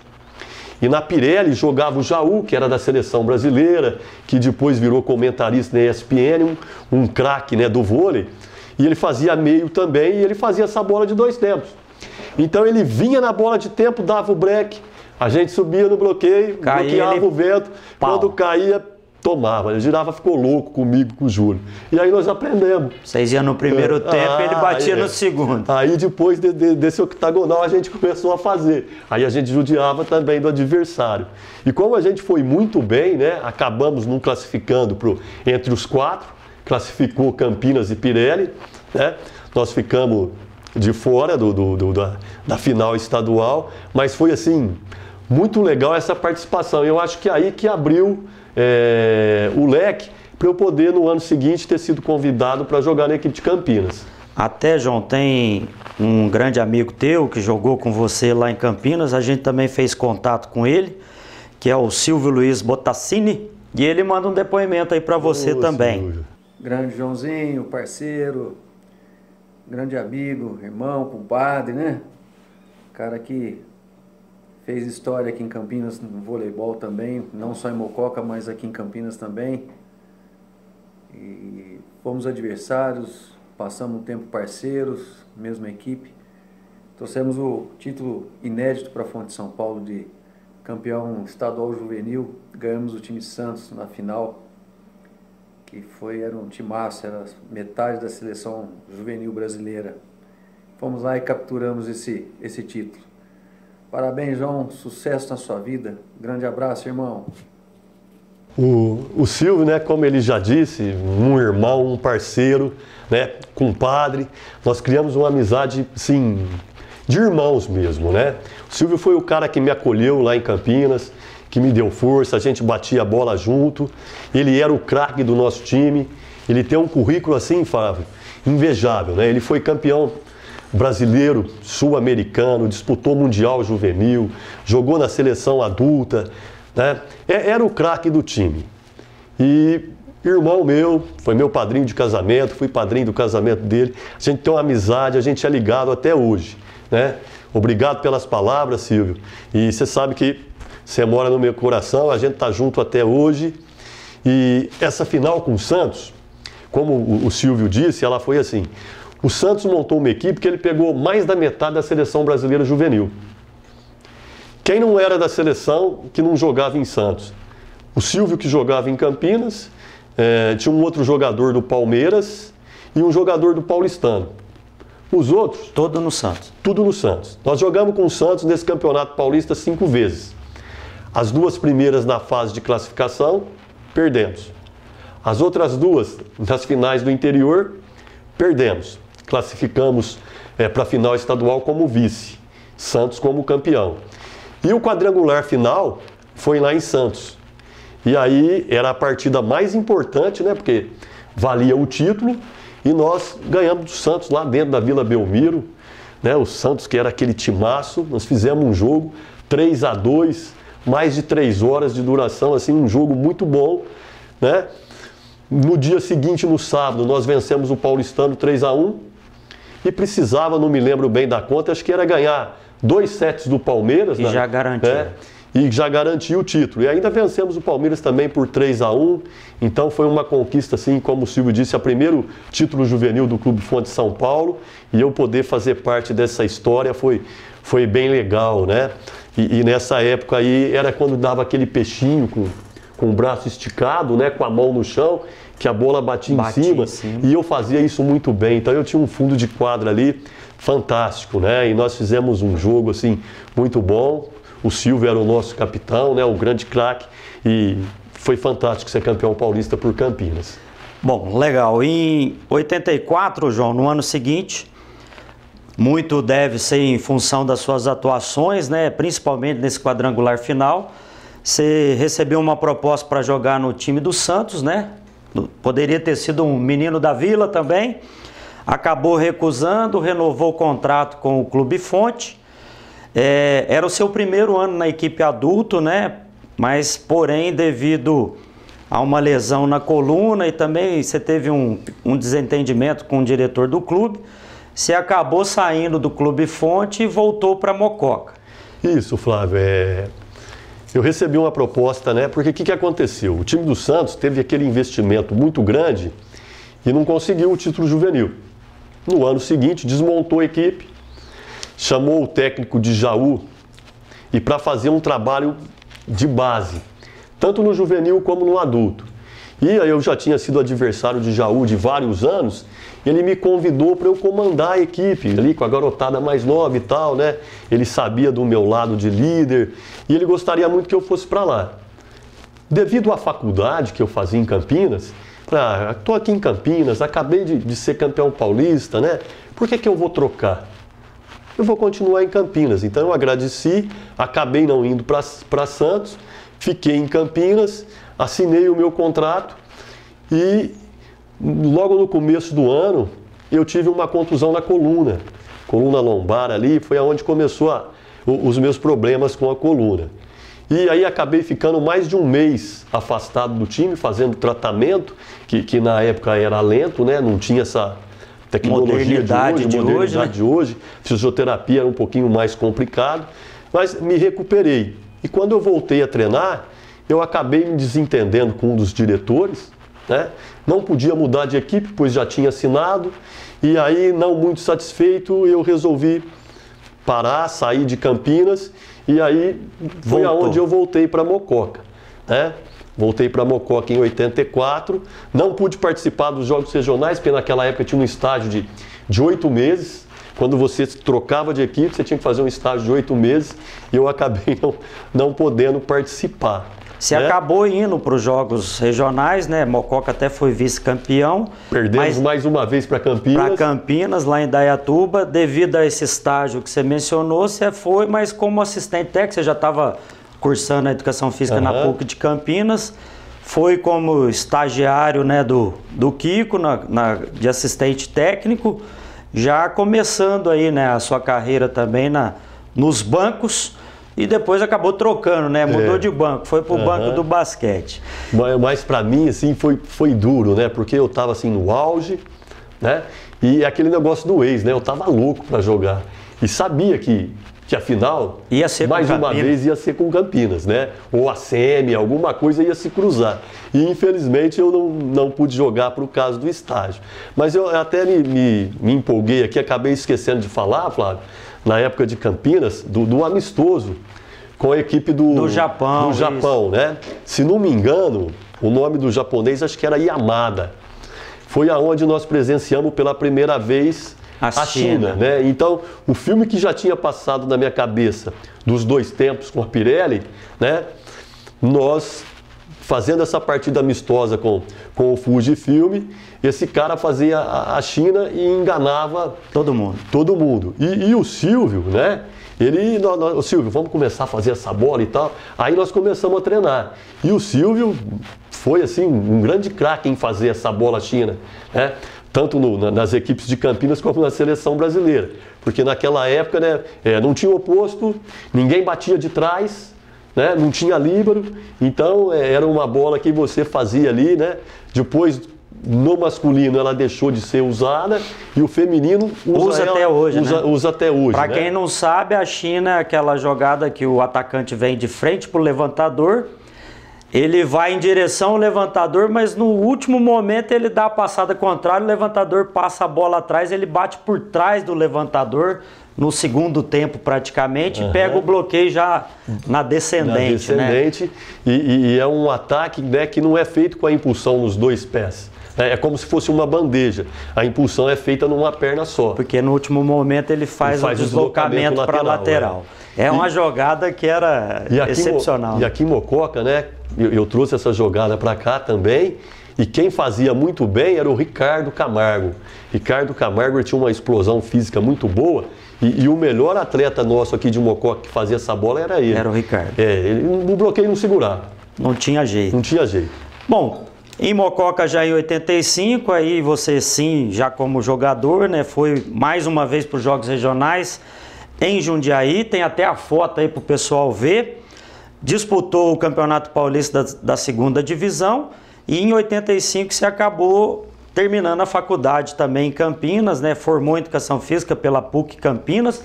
E na Pirelli jogava o Jaú, que era da seleção brasileira, que depois virou comentarista na ESPN, um craque, né, do vôlei. E ele fazia meio também, e ele fazia essa bola de 2 tempos. Então ele vinha na bola de tempo, dava o break, a gente subia no bloqueio, bloqueava o vento, quando caía, tomava. O Girafa ficou louco comigo, com o Júlio. E aí nós aprendemos. Vocês iam no primeiro tempo e ele batia no segundo. Aí depois desse octagonal a gente começou a fazer. Aí a gente judiava também do adversário. E como a gente foi muito bem, né, acabamos não classificando entre os 4, classificou Campinas e Pirelli, né, nós ficamos de fora da final estadual, mas foi assim, muito legal essa participação. Eu acho que aí que abriu o leque para eu poder no ano seguinte ter sido convidado para jogar na equipe de Campinas. Até, João, tem um grande amigo teu que jogou com você lá em Campinas, a gente também fez contato com ele, que é o Silvio Luiz Botassini, e ele manda um depoimento aí para você também. Silvio. Grande Joãozinho, parceiro, grande amigo, irmão, compadre, né? Cara que fez história aqui em Campinas no voleibol também, não só em Mococa, mas aqui em Campinas também. E fomos adversários, passamos um tempo parceiros, mesma equipe. Trouxemos o título inédito para a Fonte de São Paulo de campeão estadual juvenil. Ganhamos o time Santos na final, que era um timaço, era metade da seleção juvenil brasileira. Fomos lá e capturamos esse título. Parabéns, João. Sucesso na sua vida. Grande abraço, irmão. O Silvio, né, como ele já disse, um irmão, um parceiro, né, compadre. Nós criamos uma amizade, assim, de irmãos mesmo, né? O Silvio foi o cara que me acolheu lá em Campinas, que me deu força, a gente batia a bola junto. Ele era o craque do nosso time. Ele tem um currículo assim, Fábio, invejável, né? Ele foi campeão brasileiro, sul-americano, disputou mundial juvenil, jogou na seleção adulta, né? Era o craque do time. E irmão meu, foi meu padrinho de casamento, fui padrinho do casamento dele. A gente tem uma amizade, a gente é ligado até hoje, né? Obrigado pelas palavras, Silvio. E você sabe que você mora no meu coração, a gente tá junto até hoje. E essa final com o Santos, como o Silvio disse, ela foi assim. O Santos montou uma equipe que ele pegou mais da metade da seleção brasileira juvenil. Quem não era da seleção, que não jogava em Santos? O Silvio, que jogava em Campinas, tinha um outro jogador do Palmeiras e um jogador do Paulistano. Os outros... Tudo no Santos. Tudo no Santos. Nós jogamos com o Santos nesse Campeonato Paulista 5 vezes. As 2 primeiras na fase de classificação, perdemos. As outras 2 nas finais do interior, perdemos. Classificamos para a final estadual como vice, Santos como campeão. E o quadrangular final foi lá em Santos. E aí era a partida mais importante, né? Porque valia o título e nós ganhamos do Santos lá dentro da Vila Belmiro, né? O Santos, que era aquele timaço, nós fizemos um jogo 3-2, mais de 3 horas de duração, assim, um jogo muito bom, né? No dia seguinte, no sábado, nós vencemos o Paulistano 3-1 e precisava, não me lembro bem da conta, acho que era ganhar 2 sets do Palmeiras. E já garantiu. e já garantiu o título. E ainda vencemos o Palmeiras também por 3-1, então foi uma conquista, assim, como o Silvio disse, o primeiro título juvenil do Clube Fonte São Paulo, e eu poder fazer parte dessa história foi bem legal, né? E nessa época aí era quando dava aquele peixinho com o braço esticado, né, com a mão no chão, que a bola batia em cima, e eu fazia isso muito bem. Então eu tinha um fundo de quadra ali fantástico, né? E nós fizemos um jogo assim muito bom. O Silvio era o nosso capitão, né, o grande craque, e foi fantástico ser campeão paulista por Campinas. Bom, legal. Em 84, João, no ano seguinte, muito deve ser em função das suas atuações, né, principalmente nesse quadrangular final. Você recebeu uma proposta para jogar no time do Santos, né? Poderia ter sido um menino da Vila também. Acabou recusando, renovou o contrato com o Clube Fonte. Era o seu primeiro ano na equipe adulto, né? Mas, porém, devido a uma lesão na coluna e também você teve um desentendimento com o diretor do clube, você acabou saindo do Clube Fonte e voltou para Mococa. Isso, Flávio. Eu recebi uma proposta, né? Porque o que aconteceu? O time do Santos teve aquele investimento muito grande e não conseguiu o título juvenil. No ano seguinte, desmontou a equipe, chamou o técnico de Jaú e para fazer um trabalho de base, tanto no juvenil como no adulto. E aí eu já tinha sido adversário de Jaú de vários anos, e ele me convidou para eu comandar a equipe, ali com a garotada mais nova e tal, né? Ele sabia do meu lado de líder e ele gostaria muito que eu fosse para lá. Devido à faculdade que eu fazia em Campinas, estou aqui em Campinas, acabei de ser campeão paulista, né? Por que eu vou trocar? Eu vou continuar em Campinas. Então eu agradeci, acabei não indo para Santos, fiquei em Campinas, assinei o meu contrato e logo no começo do ano eu tive uma contusão na coluna lombar ali, foi aonde começou os meus problemas com a coluna. E aí acabei ficando mais de um mês afastado do time, fazendo tratamento, que na época era lento, né? Não tinha essa tecnologia de hoje. Fisioterapia era um pouquinho mais complicado, mas me recuperei. E quando eu voltei a treinar, eu acabei me desentendendo com um dos diretores, né? Não podia mudar de equipe, pois já tinha assinado, e aí, não muito satisfeito, eu resolvi parar, sair de Campinas, e aí foi aonde eu voltei para Mococa, né? Voltei para Mococa em 84, não pude participar dos jogos regionais, porque naquela época tinha um estágio de 8 meses, quando você trocava de equipe, você tinha que fazer um estágio de 8 meses, e eu acabei não podendo participar. Você acabou indo para os jogos regionais, né? Mococa até foi vice-campeão. Perdemos mais uma vez para Campinas. Para Campinas, lá em Dayatuba. Devido a esse estágio que você mencionou, você foi, mas como assistente técnico, você já estava cursando a Educação Física na PUC de Campinas. Foi como estagiário, né, do Kiko, de assistente técnico. Já começando aí, né, a sua carreira também nos bancos. E depois acabou trocando, né? Mudou de banco, foi pro banco do basquete. Mas para mim, assim, foi duro, né? Porque eu tava assim no auge, né? E aquele negócio do ex, né? Eu tava louco para jogar. E sabia que a final, ia ser mais uma vez, ia ser com Campinas, né? Ou a SEMI, alguma coisa ia se cruzar. E infelizmente eu não pude jogar por causa do estágio. Mas eu até me empolguei aqui, acabei esquecendo de falar, Flávio, na época de Campinas, do amistoso com a equipe do Japão, né? Se não me engano, o nome do japonês acho que era Yamada. Foi aonde nós presenciamos pela primeira vez a China, né? Então, o filme que já tinha passado na minha cabeça dos 2 tempos com a Pirelli, né? Nós fazendo essa partida amistosa com o Fujifilm, esse cara fazia a China e enganava todo mundo. Todo mundo. E o Silvio, né? O Silvio, vamos começar a fazer essa bola e tal. Aí nós começamos a treinar. E o Silvio foi assim um grande craque em fazer essa bola China, né? Tanto nas equipes de Campinas como na seleção brasileira. Porque naquela época, né, não tinha oposto, ninguém batia de trás, né, não tinha líbero, então era uma bola que você fazia ali, né, depois no masculino ela deixou de ser usada e o feminino usa até hoje, usa até hoje. Para quem não sabe, a China é aquela jogada que o atacante vem de frente pro levantador, ele vai em direção ao levantador, mas no último momento ele dá a passada contrária, o levantador passa a bola atrás, ele bate por trás do levantador no segundo tempo praticamente, e pega o bloqueio já na descendente. Né? E é um ataque, né, que não é feito com a impulsão nos dois pés. É como se fosse uma bandeja. A impulsão é feita numa perna só. Porque no último momento ele faz o deslocamento para a lateral. É uma jogada que era excepcional. E aqui em Mococa, né, eu trouxe essa jogada para cá também. E quem fazia muito bem era o Ricardo Camargo. Ricardo Camargo, ele tinha uma explosão física muito boa. E o melhor atleta nosso aqui de Mococa que fazia essa bola era ele. Era o Ricardo. Ele no bloqueio não segurava. Não tinha jeito. Não tinha jeito. Bom, em Mococa já em 85, aí você sim, já como jogador, né, foi mais uma vez para os Jogos Regionais em Jundiaí, tem até a foto aí para o pessoal ver. Disputou o Campeonato Paulista da segunda divisão e em 85 você acabou terminando a faculdade também em Campinas, né, formou em Educação Física pela PUC Campinas.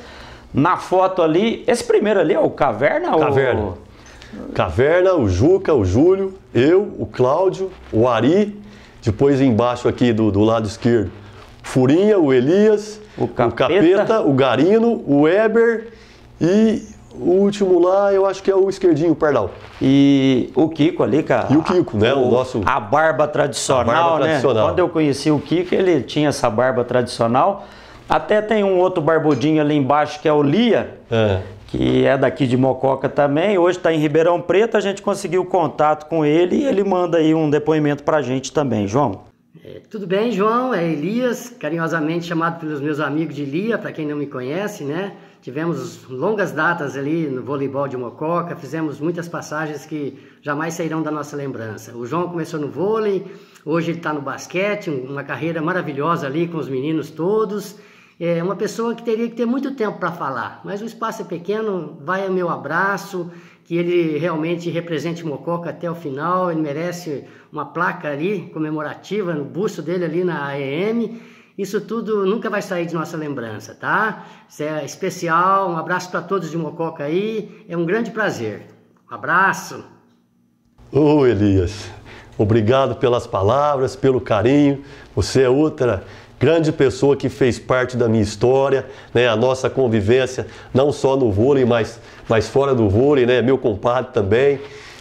Na foto ali, esse primeiro ali é o Caverna? Caverna, o Juca, o Júlio, eu, o Cláudio, o Ari, depois embaixo aqui do lado esquerdo, Furinha, o Elias, o Capeta, o Garino, o Weber e o último lá, eu acho que é o esquerdinho, o Pardal. E o Kiko ali, cara. E o Kiko, né? A barba tradicional, né? Quando eu conheci o Kiko, ele tinha essa barba tradicional. Até tem um outro barbudinho ali embaixo que é o Lia. Que é daqui de Mococa também, hoje está em Ribeirão Preto, a gente conseguiu contato com ele e ele manda aí um depoimento para a gente também. João? Tudo bem, João? É Elias, carinhosamente chamado pelos meus amigos de Lia, para quem não me conhece, né? Tivemos longas datas ali no voleibol de Mococa, fizemos muitas passagens que jamais sairão da nossa lembrança. O João começou no vôlei, hoje ele está no basquete, uma carreira maravilhosa ali com os meninos todos. É uma pessoa que teria que ter muito tempo para falar, mas o espaço é pequeno, vai o meu abraço, que ele realmente represente Mococa até o final, ele merece uma placa ali comemorativa no busto dele ali na AEM. Isso tudo nunca vai sair de nossa lembrança, tá? Isso é especial, um abraço para todos de Mococa aí, é um grande prazer. Um abraço. Ô Elias, obrigado pelas palavras, pelo carinho, você é outra grande pessoa que fez parte da minha história, né? A nossa convivência, não só no vôlei, mas fora do vôlei, né? Meu compadre também,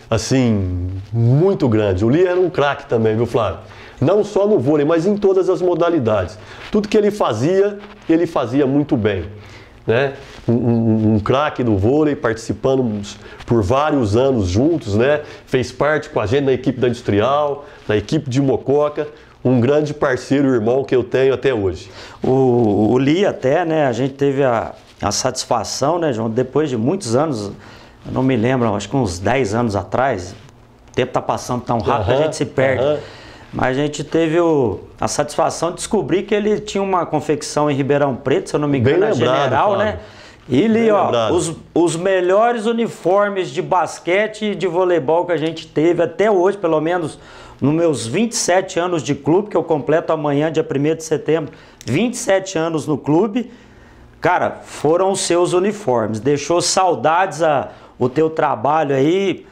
assim, muito grande. O Lia era um craque também, viu, Flávio? Não só no vôlei, mas em todas as modalidades. Tudo que ele fazia muito bem, né? Um craque do vôlei, participando por vários anos juntos, né? Fez parte com a gente na equipe da Industrial, na equipe de Mococa. Um grande parceiro, irmão, que eu tenho até hoje. O Lia até, né, a gente teve a satisfação, né, João, depois de muitos anos, eu não me lembro, acho que uns 10 anos atrás, o tempo tá passando tão rápido, a gente se perde. Mas a gente teve a satisfação de descobrir que ele tinha uma confecção em Ribeirão Preto, se eu não me engano, General, Flávio, né? E ele, os melhores uniformes de basquete e de voleibol que a gente teve até hoje, pelo menos nos meus 27 anos de clube, que eu completo amanhã, dia 1º de setembro, 27 anos no clube, cara, foram os seus uniformes. Deixou saudades o teu trabalho aí,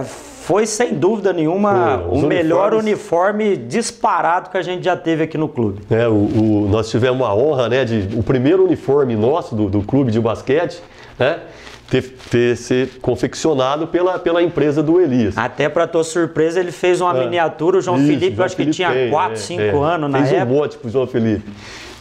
foi sem dúvida nenhuma o melhor uniforme disparado que a gente já teve aqui no clube. Nós tivemos a honra, né, o primeiro uniforme nosso do clube de basquete, né, ter ser confeccionado pela empresa do Elias. Até para tua surpresa, ele fez uma miniatura, o João Felipe, eu acho que tinha 4, 5 anos na época. Fez um monte pro João Felipe.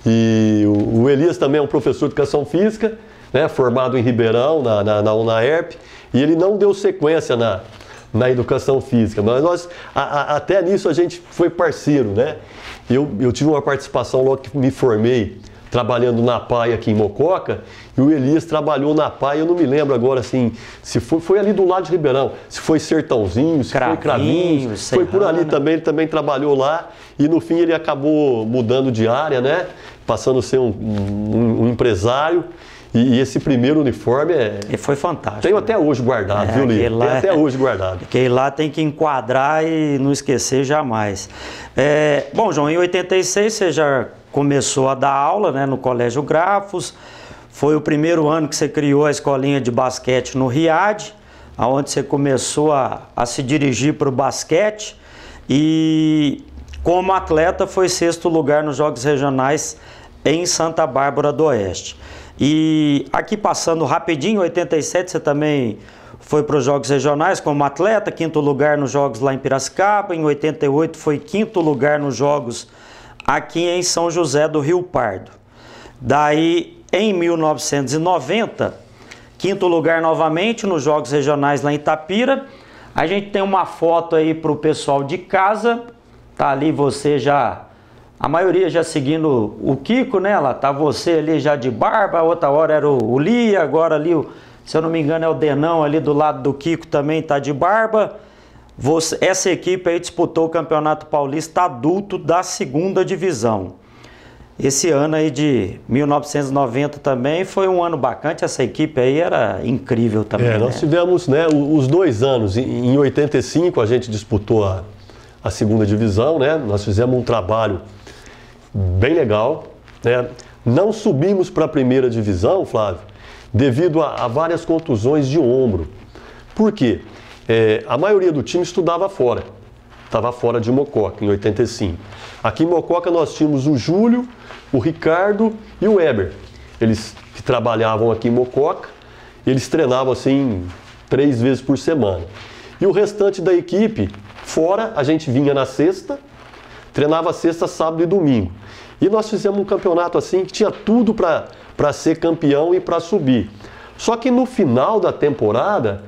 E o Elias também é um professor de Educação Física, né, formado em Ribeirão, na UNAERP, e ele não deu sequência na Educação Física, mas nós, até nisso a gente foi parceiro, né? Eu tive uma participação logo que me formei, trabalhando na PAI aqui em Mococa, e o Elias trabalhou na PAI, eu não me lembro agora assim, se foi ali do lado de Ribeirão, se foi Sertãozinho, se foi Cravinhos, foi por ali também, ele também trabalhou lá, e no fim ele acabou mudando de área, né? Passando a ser um empresário, E esse primeiro uniforme E foi fantástico. Tenho até hoje guardado, viu, Lívia? Tenho até hoje guardado. Aquele lá tem que enquadrar e não esquecer jamais. Bom, João, em 86 você já começou a dar aula, né, no Colégio Grafos. Foi o primeiro ano que você criou a escolinha de basquete no Riad, onde você começou a se dirigir para o basquete. E como atleta foi 6º lugar nos Jogos Regionais em Santa Bárbara do Oeste. E aqui passando rapidinho, em 87 você também foi para os Jogos Regionais como atleta, 5º lugar nos Jogos lá em Piracicaba. Em 88 foi 5º lugar nos Jogos aqui em São José do Rio Pardo. Daí, em 1990, 5º lugar novamente nos Jogos Regionais lá em Itapira. A gente tem uma foto aí para o pessoal de casa. Tá ali você já... A maioria já seguindo o Kiko, né? Lá tá você ali já de barba, outra hora era o Lia, agora ali, se eu não me engano, é o Denão ali do lado do Kiko também tá de barba. Essa equipe aí disputou o Campeonato Paulista Adulto da 2ª Divisão. Esse ano aí de 1990 também foi um ano bacana, essa equipe aí era incrível também. Nós tivemos, né, os 2 anos. Em 85 a gente disputou a 2ª Divisão, né? Nós fizemos um trabalho bem legal, né? Não subimos para a 1ª Divisão, Flávio, devido a várias contusões de ombro. Por quê? A maioria do time estudava fora, estava fora de Mococa em 85. Aqui em Mococa nós tínhamos o Júlio, o Ricardo e o Weber. Eles que trabalhavam aqui em Mococa, eles treinavam assim 3 vezes por semana. E o restante da equipe, fora, a gente vinha na sexta, treinava sexta, sábado e domingo. E nós fizemos um campeonato assim que tinha tudo para ser campeão e para subir. Só que no final da temporada,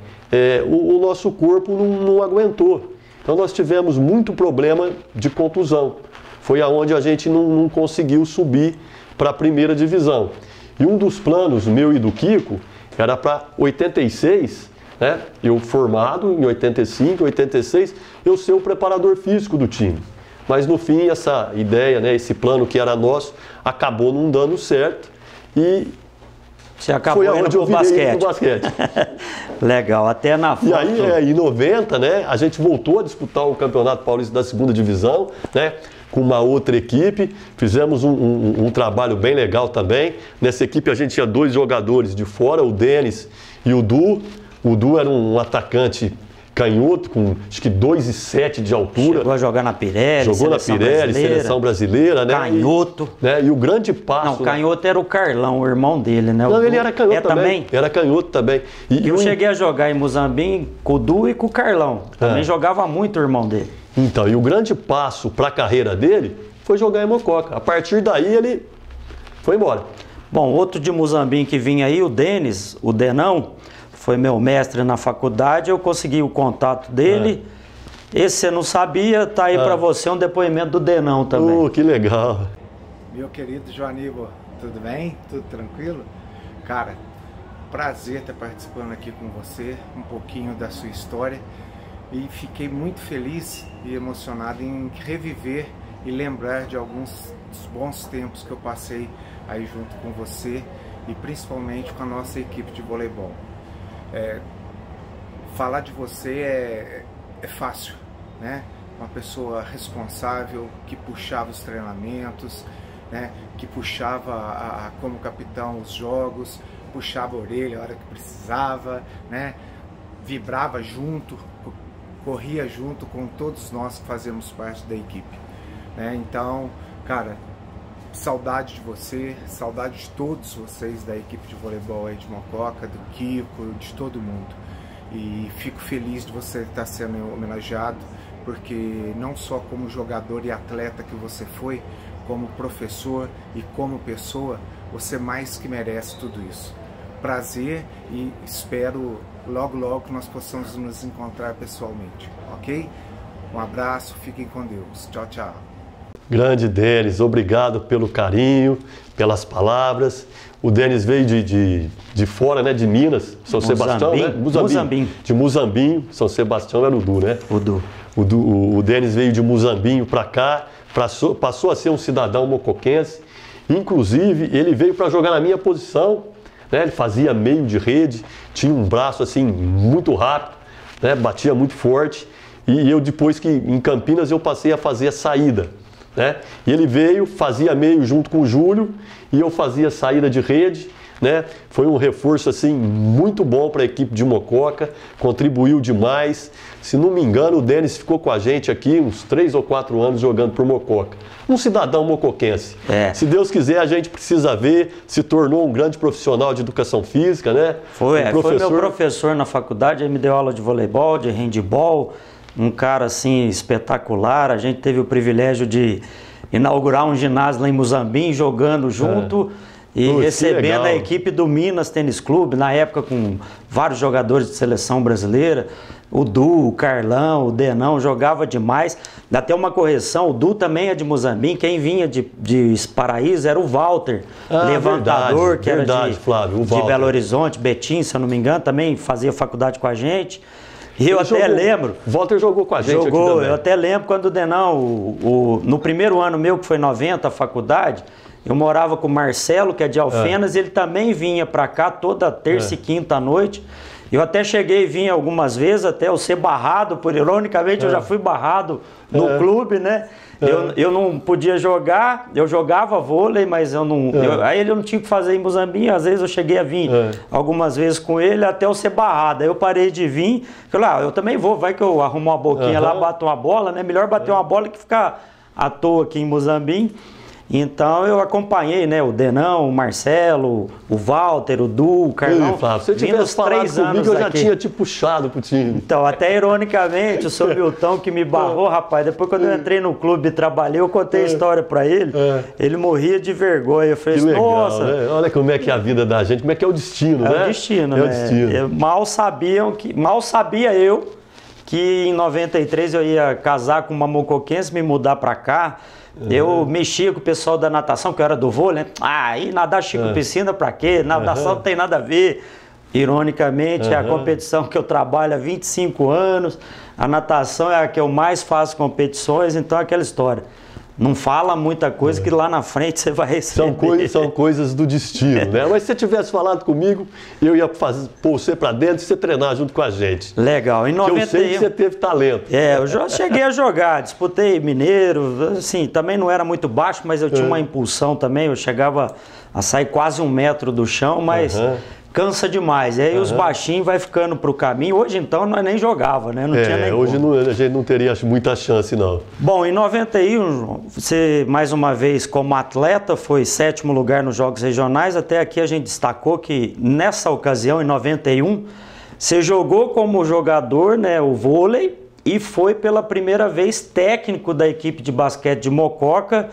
o nosso corpo não aguentou. Então nós tivemos muito problema de contusão. Foi aonde a gente não conseguiu subir para a 1ª Divisão. E um dos planos meu e do Kiko era para 86, né? Eu formado em 85, 86, eu ser o preparador físico do time. Mas no fim essa ideia, né, esse plano que era nosso, acabou não dando certo e você acabou foi aonde eu virei pro basquete. Legal, até na foto. E aí, em 90, né, a gente voltou a disputar o Campeonato Paulista da 2ª Divisão, né, com uma outra equipe. Fizemos um trabalho bem legal também. Nessa equipe a gente tinha 2 jogadores de fora, o Denis e o Du. O Du era um atacante canhoto, com acho que 2,7 de altura. Chegou a jogar na Pirelli, jogou na Pirelli, seleção brasileira, né? Canhoto. E o grande passo... Não, canhoto era o Carlão, o irmão dele, né? Não, ele era canhoto também. Era canhoto também. E eu cheguei a jogar em Moçambique com o Du e com o Carlão. Também jogava muito o irmão dele. Então, e o grande passo para a carreira dele foi jogar em Mococa. A partir daí ele foi embora. Bom, outro de Moçambique que vinha aí, o Denis, o Denão, foi meu mestre na faculdade, eu consegui o contato dele. Esse você não sabia, tá aí para você um depoimento do Denão também. Que legal. Meu querido João Aníbal, tudo bem? Tudo tranquilo? Cara, prazer estar participando aqui com você, um pouquinho da sua história. E fiquei muito feliz e emocionado em reviver e lembrar de alguns dos bons tempos que eu passei aí junto com você e principalmente com a nossa equipe de voleibol. Falar de você é fácil, né? Uma pessoa responsável, que puxava os treinamentos, né? Que puxava como capitão os jogos, puxava a orelha a hora que precisava, né? Vibrava junto, corria junto com todos nós que fazemos parte da equipe, né? Então, cara, saudade de você, saudade de todos vocês da equipe de voleibol aí de Mococa, do Kiko, de todo mundo. E fico feliz de você estar sendo homenageado, porque não só como jogador e atleta que você foi, como professor e como pessoa, você mais que merece tudo isso. Prazer e espero logo que nós possamos nos encontrar pessoalmente, ok? Um abraço, fiquem com Deus. Tchau, tchau. Grande Denis, obrigado pelo carinho, pelas palavras. O Denis veio de fora, né, de Minas, São Sebastião, né? Muzambinho. De Muzambinho, São Sebastião era o Du, né? O Du. O Denis veio de Muzambinho para cá, passou a ser um cidadão mocoquense. Inclusive, ele veio para jogar na minha posição né? Ele fazia meio de rede, tinha um braço assim muito rápido, né? Batia muito forte. E eu depois que em Campinas eu passei a fazer a saída, né? E ele veio, fazia meio junto com o Júlio e eu fazia saída de rede, né? Foi um reforço assim muito bom para a equipe de Mococa, contribuiu demais. Se não me engano, o Denis ficou com a gente aqui uns 3 ou 4 anos jogando por Mococa. Um cidadão mocoquense. Se Deus quiser, a gente precisa ver, se tornou um grande profissional de educação física, né? Foi meu professor na faculdade, ele me deu aula de voleibol, de handebol, um cara assim espetacular. A gente teve o privilégio de inaugurar um ginásio lá em Muzambinho, jogando junto e recebendo a equipe do Minas Tênis Clube, na época com vários jogadores de seleção brasileira. O Du, o Carlão, o Denão, jogava demais. Dá até uma correção, o Du também é de Muzambinho, quem vinha de Paraíso era o Walter, levantador, que era de Belo Horizonte, Betim, se eu não me engano, também fazia faculdade com a gente. E eu até lembro... O Walter jogou com a gente aqui também. Eu até lembro quando o Denão, no primeiro ano meu, que foi 90, a faculdade, eu morava com o Marcelo, que é de Alfenas, e ele também vinha para cá toda terça e quinta à noite. Eu até cheguei e vim algumas vezes, até eu ser barrado, ironicamente eu já fui barrado no clube, né? Eu não podia jogar, eu jogava vôlei, mas eu não... aí ele não tinha o que fazer em Muzambinho, às vezes eu cheguei a vir algumas vezes com ele, até eu ser barrado. Aí eu parei de vir, falei, eu também vou, vai que eu arrumo uma boquinha lá, bato uma bola, né? Melhor bater uma bola que ficar à toa aqui em Muzambinho. Então eu acompanhei, né, o Denão, o Marcelo, o Walter, o Du, o Carlão. Flávio, se eu tivesse falado comigo, eu já tinha te puxado pro time. Então, até ironicamente, o seu Milton que me barrou, rapaz, depois quando eu entrei no clube e trabalhei, eu contei a história pra ele, ele morria de vergonha. Eu falei assim, nossa... Né? Olha como é que é a vida da gente, como é que é o destino, né? É o destino, né? É o destino. Mal sabia eu que em 93 eu ia casar com uma mocoquense, me mudar pra cá. Eu mexia com o pessoal da natação, que eu era do vôlei, né? E nadar chico piscina pra quê? Natação não tem nada a ver. Ironicamente, é a competição que eu trabalho há 25 anos, a natação é a que eu mais faço competições, então é aquela história. Não fala muita coisa que lá na frente você vai receber. São coisas do destino, né? Mas se você tivesse falado comigo, eu ia pôr você pra dentro e você treinar junto com a gente. Legal. Em 91... eu sei que você teve talento. Eu já cheguei a jogar, disputei mineiro, assim, também não era muito baixo, mas eu tinha uma impulsão também, eu chegava a sair quase 1 metro do chão, mas... cansa demais, e aí os baixinhos vai ficando pro caminho. Hoje então nós nem jogava, né? Não tinha nem hoje a gente não teria muita chance, não. Bom, em 91, você mais uma vez como atleta foi 7º lugar nos Jogos Regionais. Até aqui a gente destacou que nessa ocasião, em 91, você jogou como jogador, né, o vôlei, e foi pela primeira vez técnico da equipe de basquete de Mococa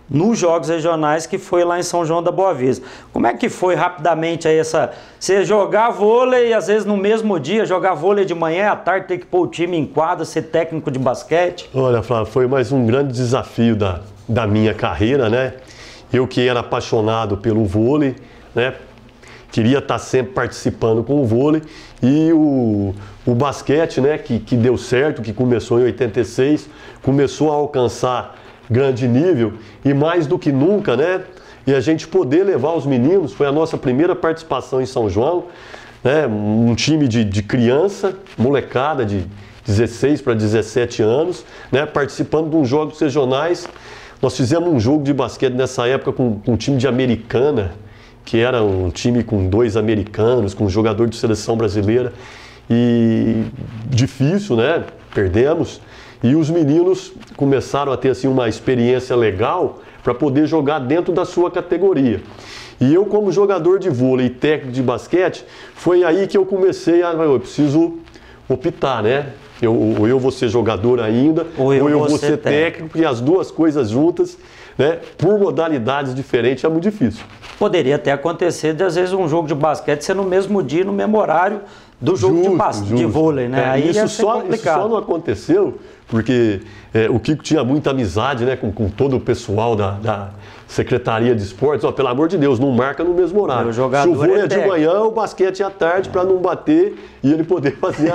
nos Jogos Regionais, que foi lá em São João da Boa Vista. Como é que foi rapidamente aí você jogar vôlei e às vezes no mesmo dia, jogar vôlei de manhã, à tarde ter que pôr o time em quadra, ser técnico de basquete? Olha, Flávio, foi mais um grande desafio da minha carreira, né? Eu que era apaixonado pelo vôlei, né? Queria estar sempre participando com o vôlei e o basquete, né? Que deu certo, que começou em 86, começou a alcançar grande nível e mais do que nunca, né? E a gente poder levar os meninos, foi a nossa primeira participação em São João, né? Um time de criança, molecada de 16 para 17 anos, né? Participando de uns jogos regionais. Nós fizemos um jogo de basquete nessa época com um time de Americana, que era um time com 2 americanos, com um jogador de seleção brasileira, e difícil, né? Perdemos. E os meninos começaram a ter assim, uma experiência legal para poder jogar dentro da sua categoria. E eu, como jogador de vôlei e técnico de basquete, foi aí que eu comecei eu preciso optar, né? Eu vou ser jogador ainda, ou eu vou ser técnico, e as duas coisas juntas, né? Por modalidades diferentes é muito difícil. Poderia até acontecer de, às vezes, um jogo de basquete ser no mesmo dia, no mesmo horário do jogo de vôlei, né? Aí isso só não aconteceu porque o Kiko tinha muita amizade, né, com todo o pessoal da Secretaria de Esportes. Ó, pelo amor de Deus, não marca no mesmo horário. Se o vôlei é de manhã, o basquete é à tarde, para não bater e ele poder fazer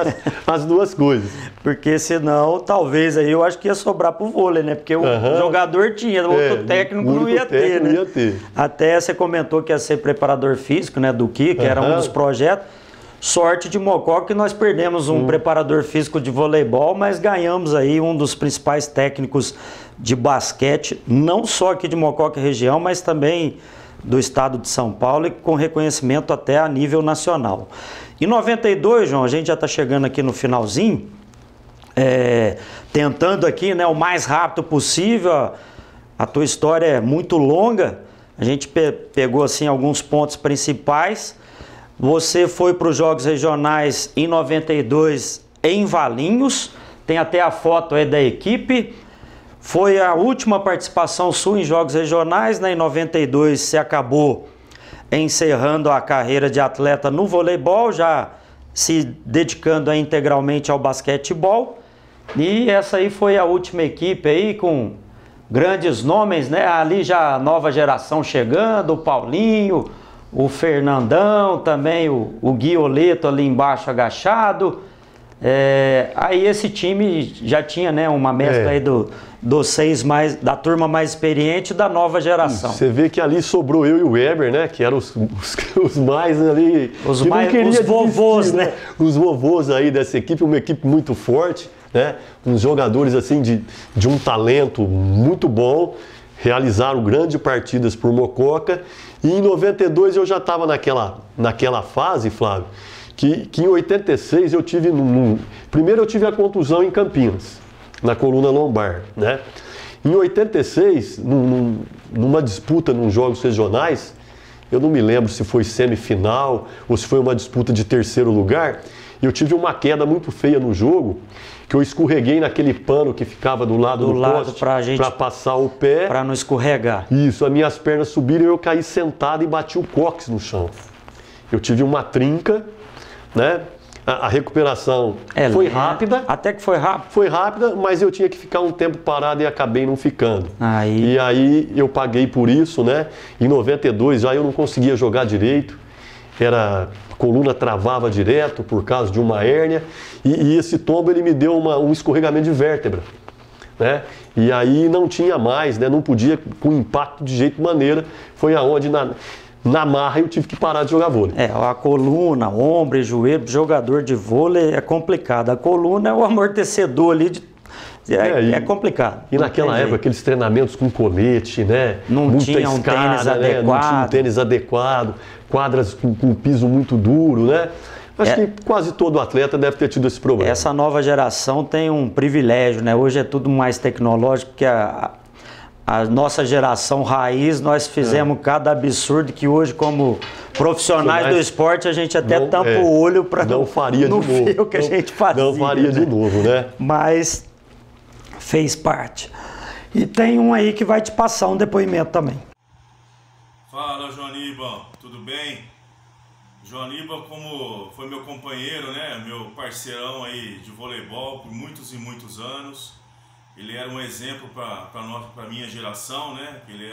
as duas coisas. Porque senão, talvez aí eu acho que ia sobrar pro vôlei, né? Porque o jogador tinha, o outro técnico não ia ter, né? Até você comentou que ia ser preparador físico, né, do Kiko, que era um dos projetos. Sorte de Mococa que nós perdemos um preparador físico de voleibol, mas ganhamos aí um dos principais técnicos de basquete, não só aqui de Mococa e região, mas também do estado de São Paulo e com reconhecimento até a nível nacional. Em 92, João, a gente já está chegando aqui no finalzinho, tentando aqui, né, o mais rápido possível. A tua história é muito longa, a gente pegou assim alguns pontos principais. Você foi para os Jogos Regionais em 92 em Valinhos, tem até a foto aí da equipe. Foi a última participação sua em Jogos Regionais, né? Em 92 você acabou encerrando a carreira de atleta no voleibol, já se dedicando aí integralmente ao basquetebol. E essa aí foi a última equipe aí com grandes nomes, né? Ali já a nova geração chegando, o Paulinho, o Fernandão, também o Guioleto ali embaixo agachado. Aí esse time já tinha, né, uma mescla aí dos 6 da turma mais experiente da nova geração. Você vê que ali sobrou eu e o Weber, né? Que eram os mais ali. Os vovôs, né? Os vovôs aí dessa equipe, uma equipe muito forte, né? Uns jogadores assim de um talento muito bom, realizaram grandes partidas por Mococa. E em 92 eu já estava naquela fase, Flávio, que em 86 eu tive... Primeiro eu tive a contusão em Campinas, na coluna lombar, né? Em 86, numa disputa nos Jogos Regionais, eu não me lembro se foi semifinal ou se foi uma disputa de terceiro lugar, eu tive uma queda muito feia no jogo, que eu escorreguei naquele pano que ficava do lado do poste para passar o pé. Para não escorregar. Isso, as minhas pernas subiram e eu caí sentado e bati o cóccix no chão. Eu tive uma trinca, né? A recuperação foi rápida. Até que foi rápido? Foi rápida, mas eu tinha que ficar um tempo parado e acabei não ficando. E aí eu paguei por isso, né? Em 92 já eu não conseguia jogar direito. A coluna travava direto por causa de uma hérnia e esse tombo ele me deu um escorregamento de vértebra, né? E aí não tinha mais, né? Não podia com impacto de jeito maneira. Foi aonde na marra eu tive que parar de jogar vôlei. A coluna, ombro e joelho, jogador de vôlei é complicado. A coluna é o amortecedor ali é complicado. E naquela época, aqueles treinamentos com colete, né? Não tinha um tênis adequado. Não tinha um tênis adequado, quadras com piso muito duro, né? Acho que quase todo atleta deve ter tido esse problema. Essa nova geração tem um privilégio, né? Hoje é tudo mais tecnológico, porque a nossa geração raiz, nós fizemos cada absurdo que hoje, como profissionais do esporte, a gente até tampa o olho para não ver o que a gente fazia. Não faria de novo, né? Mas fez parte. E tem um aí que vai te passar um depoimento também. Fala, João Aníbal, tudo bem? João Aníbal, como foi meu companheiro, né, meu parceirão aí de voleibol por muitos e muitos anos, ele era um exemplo para a minha geração, né, ele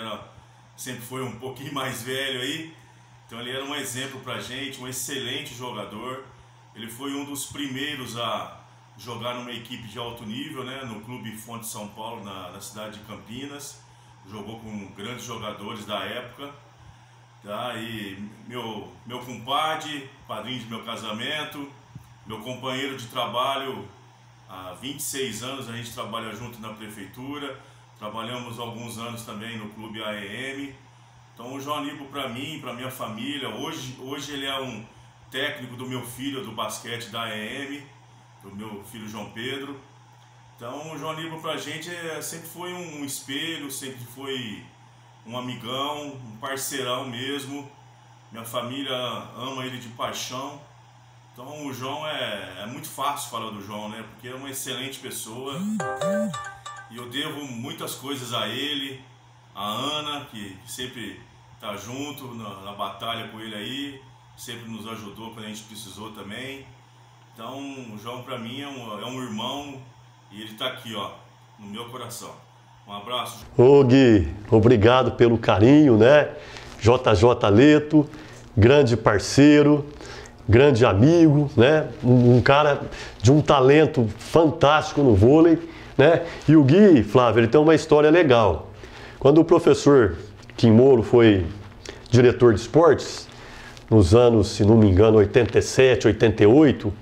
sempre foi um pouquinho mais velho aí, então ele era um exemplo para a gente, um excelente jogador. Ele foi um dos primeiros a jogar numa equipe de alto nível, né, no Clube Fonte São Paulo, na cidade de Campinas. Jogou com grandes jogadores da época. Tá? E meu compadre, padrinho de meu casamento, meu companheiro de trabalho há 26 anos, a gente trabalha junto na prefeitura. Trabalhamos alguns anos também no Clube AEM. Então o João Aníbal, para mim, para minha família, hoje ele é um técnico do meu filho do basquete da AEM, do meu filho João Pedro. Então o João Aníbal pra gente sempre foi um espelho, sempre foi um amigão, um parceirão mesmo. Minha família ama ele de paixão. Então o João é muito fácil falar do João, né? Porque é uma excelente pessoa. E eu devo muitas coisas a ele, a Ana, que sempre tá junto na batalha com ele aí. sempre nos ajudou quando a gente precisou também. Então, o João para mim é um irmão e ele está aqui, ó, no meu coração. Um abraço. Ô Gui, obrigado pelo carinho, né? JJ Leto, grande parceiro, grande amigo, né? Um cara de um talento fantástico no vôlei, né? E o Gui, Flávio, ele tem uma história legal. Quando o professor Kim Moro foi diretor de esportes, nos anos, se não me engano, 87, 88,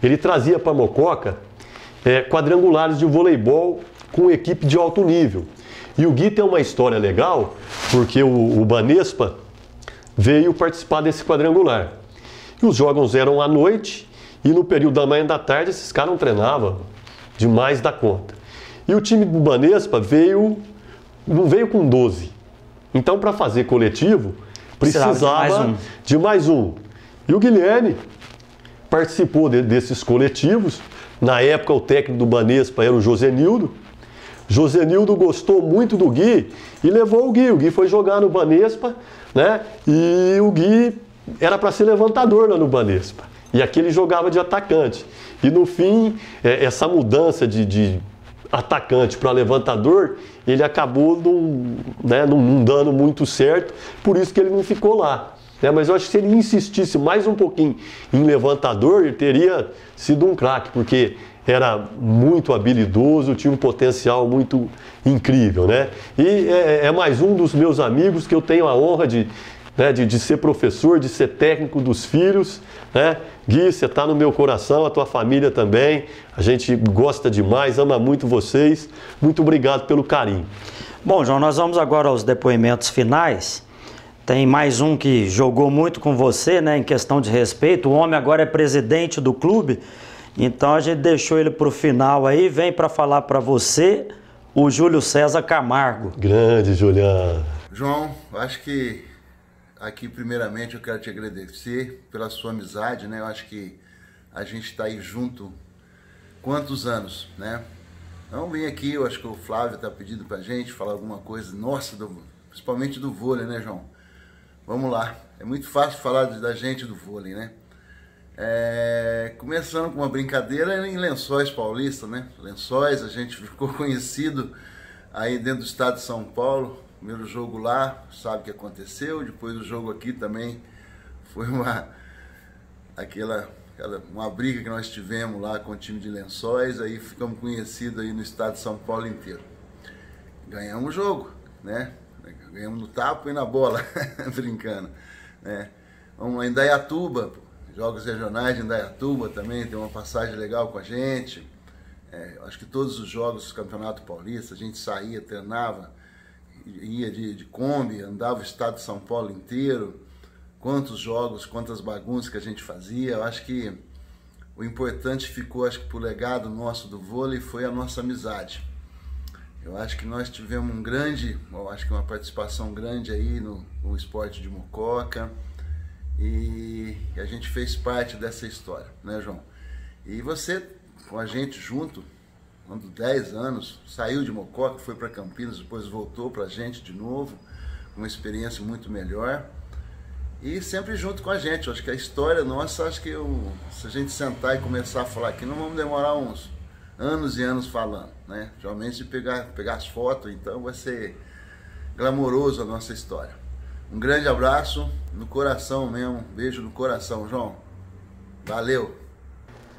ele trazia para Mococa quadrangulares de voleibol com equipe de alto nível. E o Gui tem uma história legal, porque o Banespa veio participar desse quadrangular. E os jogos eram à noite, e no período da manhã e da tarde, esses caras não treinavam demais da conta. E o time do Banespa não veio com 12. Então, para fazer coletivo, precisava de mais um. E o Guilherme participou desses coletivos. Na época, o técnico do Banespa era o Josenildo. Josenildo gostou muito do Gui e levou o Gui. O Gui foi jogar no Banespa, né? E o Gui era para ser levantador lá no Banespa. E aqui ele jogava de atacante. E no fim, essa mudança de atacante para levantador, ele acabou não dando muito certo, por isso que ele não ficou lá. Mas eu acho que se ele insistisse mais um pouquinho em levantador, ele teria sido um craque, porque era muito habilidoso, tinha um potencial muito incrível, né? E é mais um dos meus amigos que eu tenho a honra de ser professor, de ser técnico dos filhos, né? Gui, você está no meu coração, a tua família também, a gente gosta demais, ama muito vocês, muito obrigado pelo carinho. Bom, João, nós vamos agora aos depoimentos finais. Tem mais um que jogou muito com você, né, em questão de respeito. O homem agora é presidente do clube, então a gente deixou ele para o final aí. Vem para falar para você o Júlio César Camargo. Grande, Juliano. João, acho que aqui primeiramente eu quero te agradecer pela sua amizade, né? Eu acho que a gente está aí junto quantos anos, né? Então vem aqui, eu acho que o Flávio está pedindo para a gente falar alguma coisa, nossa, principalmente do vôlei, né, João? Vamos lá, é muito fácil falar da gente do vôlei, né? Começando com uma brincadeira em Lençóis Paulista, né? Lençóis, a gente ficou conhecido aí dentro do estado de São Paulo. Primeiro jogo lá, sabe o que aconteceu. Depois do jogo aqui também foi uma briga que nós tivemos lá com o time de Lençóis. Aí ficamos conhecidos aí no estado de São Paulo inteiro. Ganhamos o jogo, né? Ganhamos no tapa e na bola, brincando, né? Vamos lá em Indaiatuba, jogos regionais de Indaiatuba também, tem uma passagem legal com a gente. Acho que todos os jogos do Campeonato Paulista, a gente saía, treinava, ia de Kombi, andava o estado de São Paulo inteiro. Quantos jogos, quantas bagunças que a gente fazia. Eu acho que o importante ficou, acho que pro legado nosso do vôlei, foi a nossa amizade. Eu acho que nós tivemos uma participação grande aí no esporte de Mococa, e a gente fez parte dessa história, né, João? E você, com a gente junto, quando 10 anos, saiu de Mococa, foi para Campinas, depois voltou para a gente de novo, uma experiência muito melhor, e sempre junto com a gente. Eu acho que a história nossa, acho que se a gente sentar e começar a falar aqui, não vamos demorar uns anos e anos falando, né? Geralmente se pegar as fotos, então vai ser glamouroso a nossa história. Um grande abraço, no coração mesmo, beijo no coração, João. Valeu!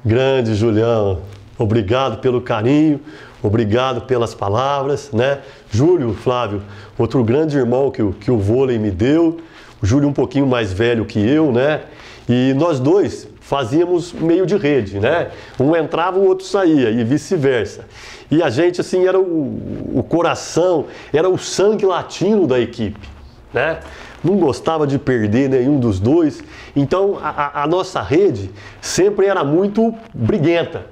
Grande, Julião. Obrigado pelo carinho, obrigado pelas palavras, né? Júlio, Flávio, outro grande irmão que o vôlei me deu. O Júlio um pouquinho mais velho que eu, né? E nós dois fazíamos meio de rede, né? Um entrava, o outro saía e vice-versa. E a gente, assim, era o coração, era o sangue latino da equipe, né? Não gostava de perder nenhum dos dois. Então, a nossa rede sempre era muito briguenta,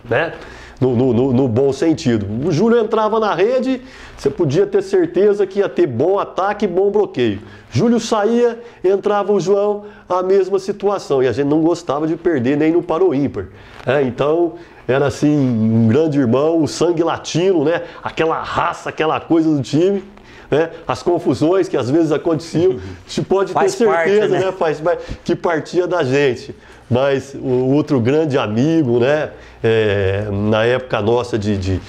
né? No bom sentido. O Júlio entrava na rede, você podia ter certeza que ia ter bom ataque e bom bloqueio. Júlio saía, entrava o João, a mesma situação. E a gente não gostava de perder nem no par ou ímpar. Então, era assim, um grande irmão, o sangue latino, né? Aquela raça, aquela coisa do time, né? As confusões que às vezes aconteciam, a gente pode ter certeza, né? Que partia da gente. Mas o outro grande amigo, né? Na época nossa de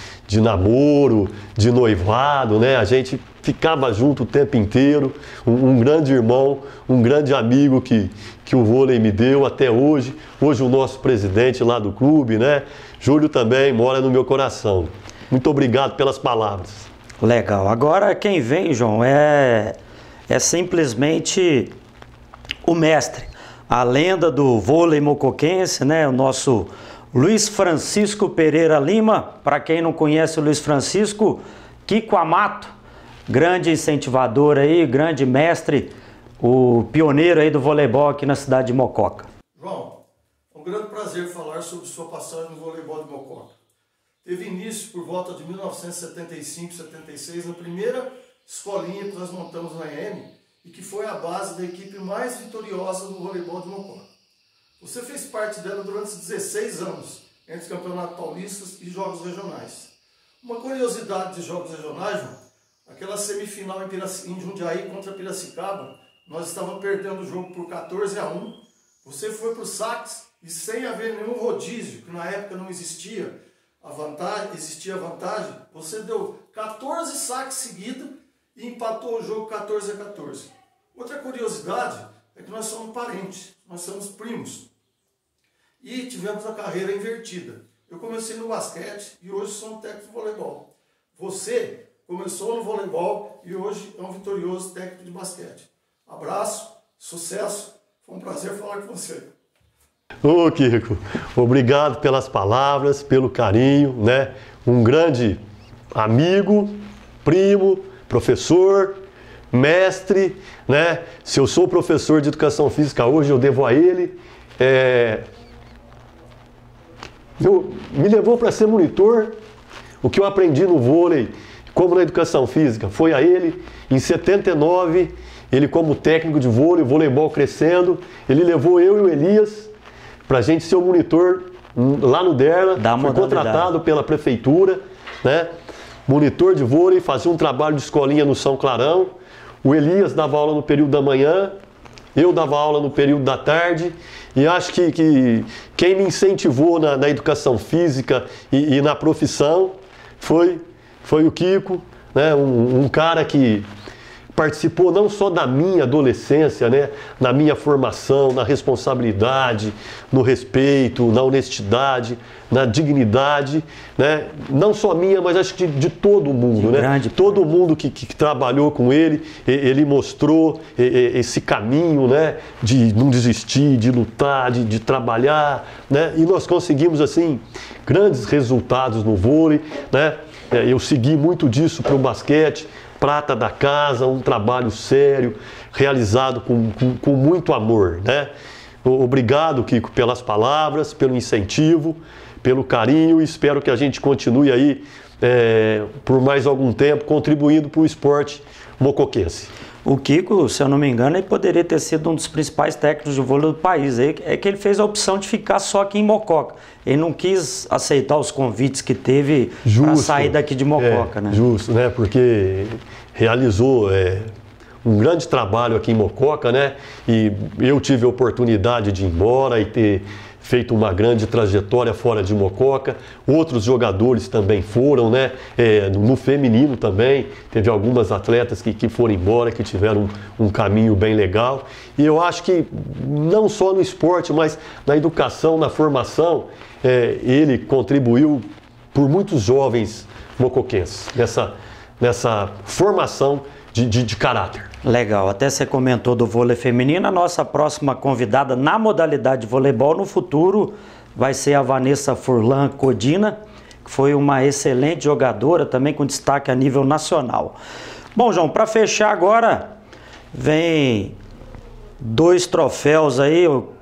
namoro, de noivado, né? A gente ficava junto o tempo inteiro. Um grande irmão, um grande amigo que o vôlei me deu até hoje. Hoje o nosso presidente lá do clube, né? Júlio também mora no meu coração. Muito obrigado pelas palavras. Legal. Agora quem vem, João, é simplesmente o mestre, a lenda do vôlei mocoquense, né? O nosso Luiz Francisco Pereira Lima. Para quem não conhece o Luiz Francisco, Kiko Amato, grande incentivador aí, grande mestre, o pioneiro aí do voleibol aqui na cidade de Mococa. João, é um grande prazer falar sobre sua passagem no voleibol de Mococa. Teve início por volta de 1975, 76, na primeira escolinha que nós montamos na EM e que foi a base da equipe mais vitoriosa do voleibol de Mococa. Você fez parte dela durante 16 anos, entre campeonatos paulistas e jogos regionais. Uma curiosidade de jogos regionais, João, aquela semifinal em Jundiaí contra Piracicaba, nós estávamos perdendo o jogo por 14-1. Você foi para o saques e sem haver nenhum rodízio, que na época não existia a vantagem, você deu 14 saques seguidos e empatou o jogo 14-14. Outra curiosidade é que nós somos parentes, nós somos primos. E tivemos a carreira invertida. Eu comecei no basquete e hoje sou um técnico de voleibol. Você começou no voleibol e hoje é um vitorioso técnico de basquete. Abraço, sucesso, foi um prazer falar com você. Ô Kiko, obrigado pelas palavras, pelo carinho, né? Um grande amigo, primo, professor, mestre, né? Se eu sou professor de educação física hoje, eu devo a ele. Me levou para ser monitor. O que eu aprendi no vôlei, como na educação física, foi a ele. Em 79, ele como técnico de vôlei, voleibol crescendo, ele levou eu e o Elias para a gente ser o monitor lá no Derla. Foi contratado pela prefeitura, né? Monitor de vôlei, fazia um trabalho de escolinha no São Clarão. O Elias dava aula no período da manhã, eu dava aula no período da tarde. E acho que quem me incentivou na educação física e na profissão foi o Kiko, né? Um cara que participou não só da minha adolescência, né? Na minha formação, na responsabilidade, no respeito, na honestidade, na dignidade, né? Não só minha, mas acho que de todo mundo, né? Todo mundo que trabalhou com ele, ele mostrou esse caminho, né? De não desistir, de lutar, de trabalhar, né? E nós conseguimos, assim, grandes resultados no vôlei, né? Eu segui muito disso para o basquete, prata da casa, um trabalho sério, realizado com muito amor, né? Obrigado, Kiko, pelas palavras, pelo incentivo, pelo carinho, e espero que a gente continue aí por mais algum tempo contribuindo para o esporte mocoquense. O Kiko, se eu não me engano, ele poderia ter sido um dos principais técnicos de vôlei do país. É que ele fez a opção de ficar só aqui em Mococa. Ele não quis aceitar os convites que teve para sair daqui de Mococa, né? Justo, né? Porque realizou um grande trabalho aqui em Mococa, né? E eu tive a oportunidade de ir embora e ter feito uma grande trajetória fora de Mococa. Outros jogadores também foram, né? No feminino também, teve algumas atletas que foram embora, que tiveram um caminho bem legal. E eu acho que não só no esporte, mas na educação, na formação, ele contribuiu por muitos jovens mocoquenses nessa formação de caráter. Legal, até você comentou do vôlei feminino. A nossa próxima convidada na modalidade de voleibol no futuro vai ser a Vanessa Furlan Codina, que foi uma excelente jogadora, também com destaque a nível nacional. Bom, João, para fechar agora, vem 2 troféus aí. Eu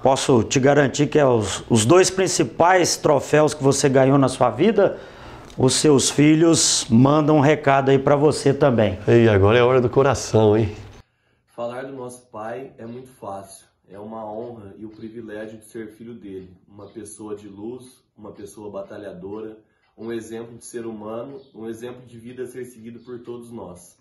posso te garantir que é os 2 principais troféus que você ganhou na sua vida. Os seus filhos mandam um recado aí para você também. E agora é a hora do coração, hein? Falar do nosso pai é muito fácil. É uma honra e o privilégio de ser filho dele. Uma pessoa de luz, uma pessoa batalhadora, um exemplo de ser humano, um exemplo de vida a ser seguido por todos nós.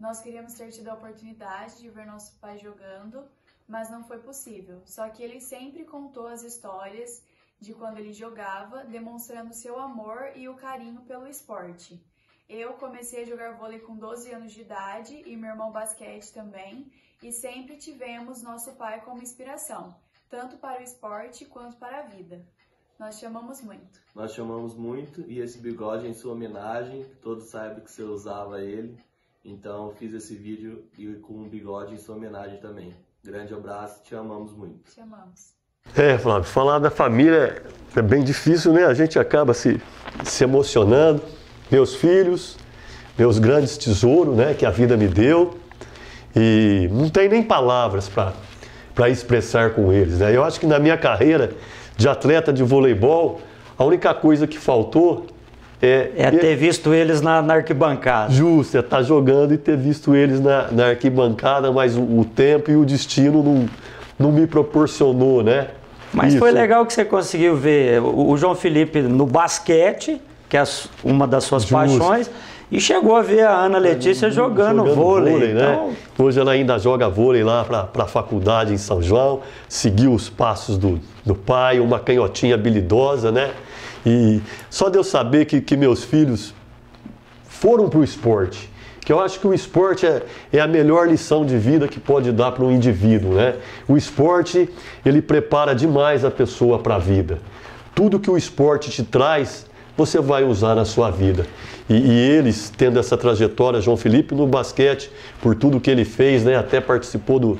Nós queríamos ter tido a oportunidade de ver nosso pai jogando, mas não foi possível. Só que ele sempre contou as histórias de quando ele jogava, demonstrando seu amor e o carinho pelo esporte. Eu comecei a jogar vôlei com 12 anos de idade e meu irmão basquete também, e sempre tivemos nosso pai como inspiração, tanto para o esporte quanto para a vida. Nós te amamos muito. Nós te amamos muito, e esse bigode é em sua homenagem, todos sabem que você usava ele, então eu fiz esse vídeo e com um bigode em sua homenagem também. Grande abraço, te amamos muito. Te amamos. Flávio, falar da família é bem difícil, né? A gente acaba se emocionando. Meus filhos, meus grandes tesouros, né, que a vida me deu, e não tem nem palavras para expressar com eles, né? Eu acho que na minha carreira de atleta de voleibol, a única coisa que faltou é ter visto eles na arquibancada. Justo, é estar jogando e ter visto eles na arquibancada, mas o tempo e o destino não me proporcionou, né? Mas foi legal que você conseguiu ver o João Felipe no basquete, que é uma das suas paixões, e chegou a ver a Ana Letícia jogando vôlei, então... né? Hoje ela ainda joga vôlei lá para a faculdade em São João, seguiu os passos do pai, uma canhotinha habilidosa, né? E só de eu saber que meus filhos foram para o esporte, que eu acho que o esporte é a melhor lição de vida que pode dar para um indivíduo, né? O esporte, ele prepara demais a pessoa para a vida. Tudo que o esporte te traz, você vai usar na sua vida. E eles, tendo essa trajetória, João Felipe no basquete, por tudo que ele fez, né? Até participou do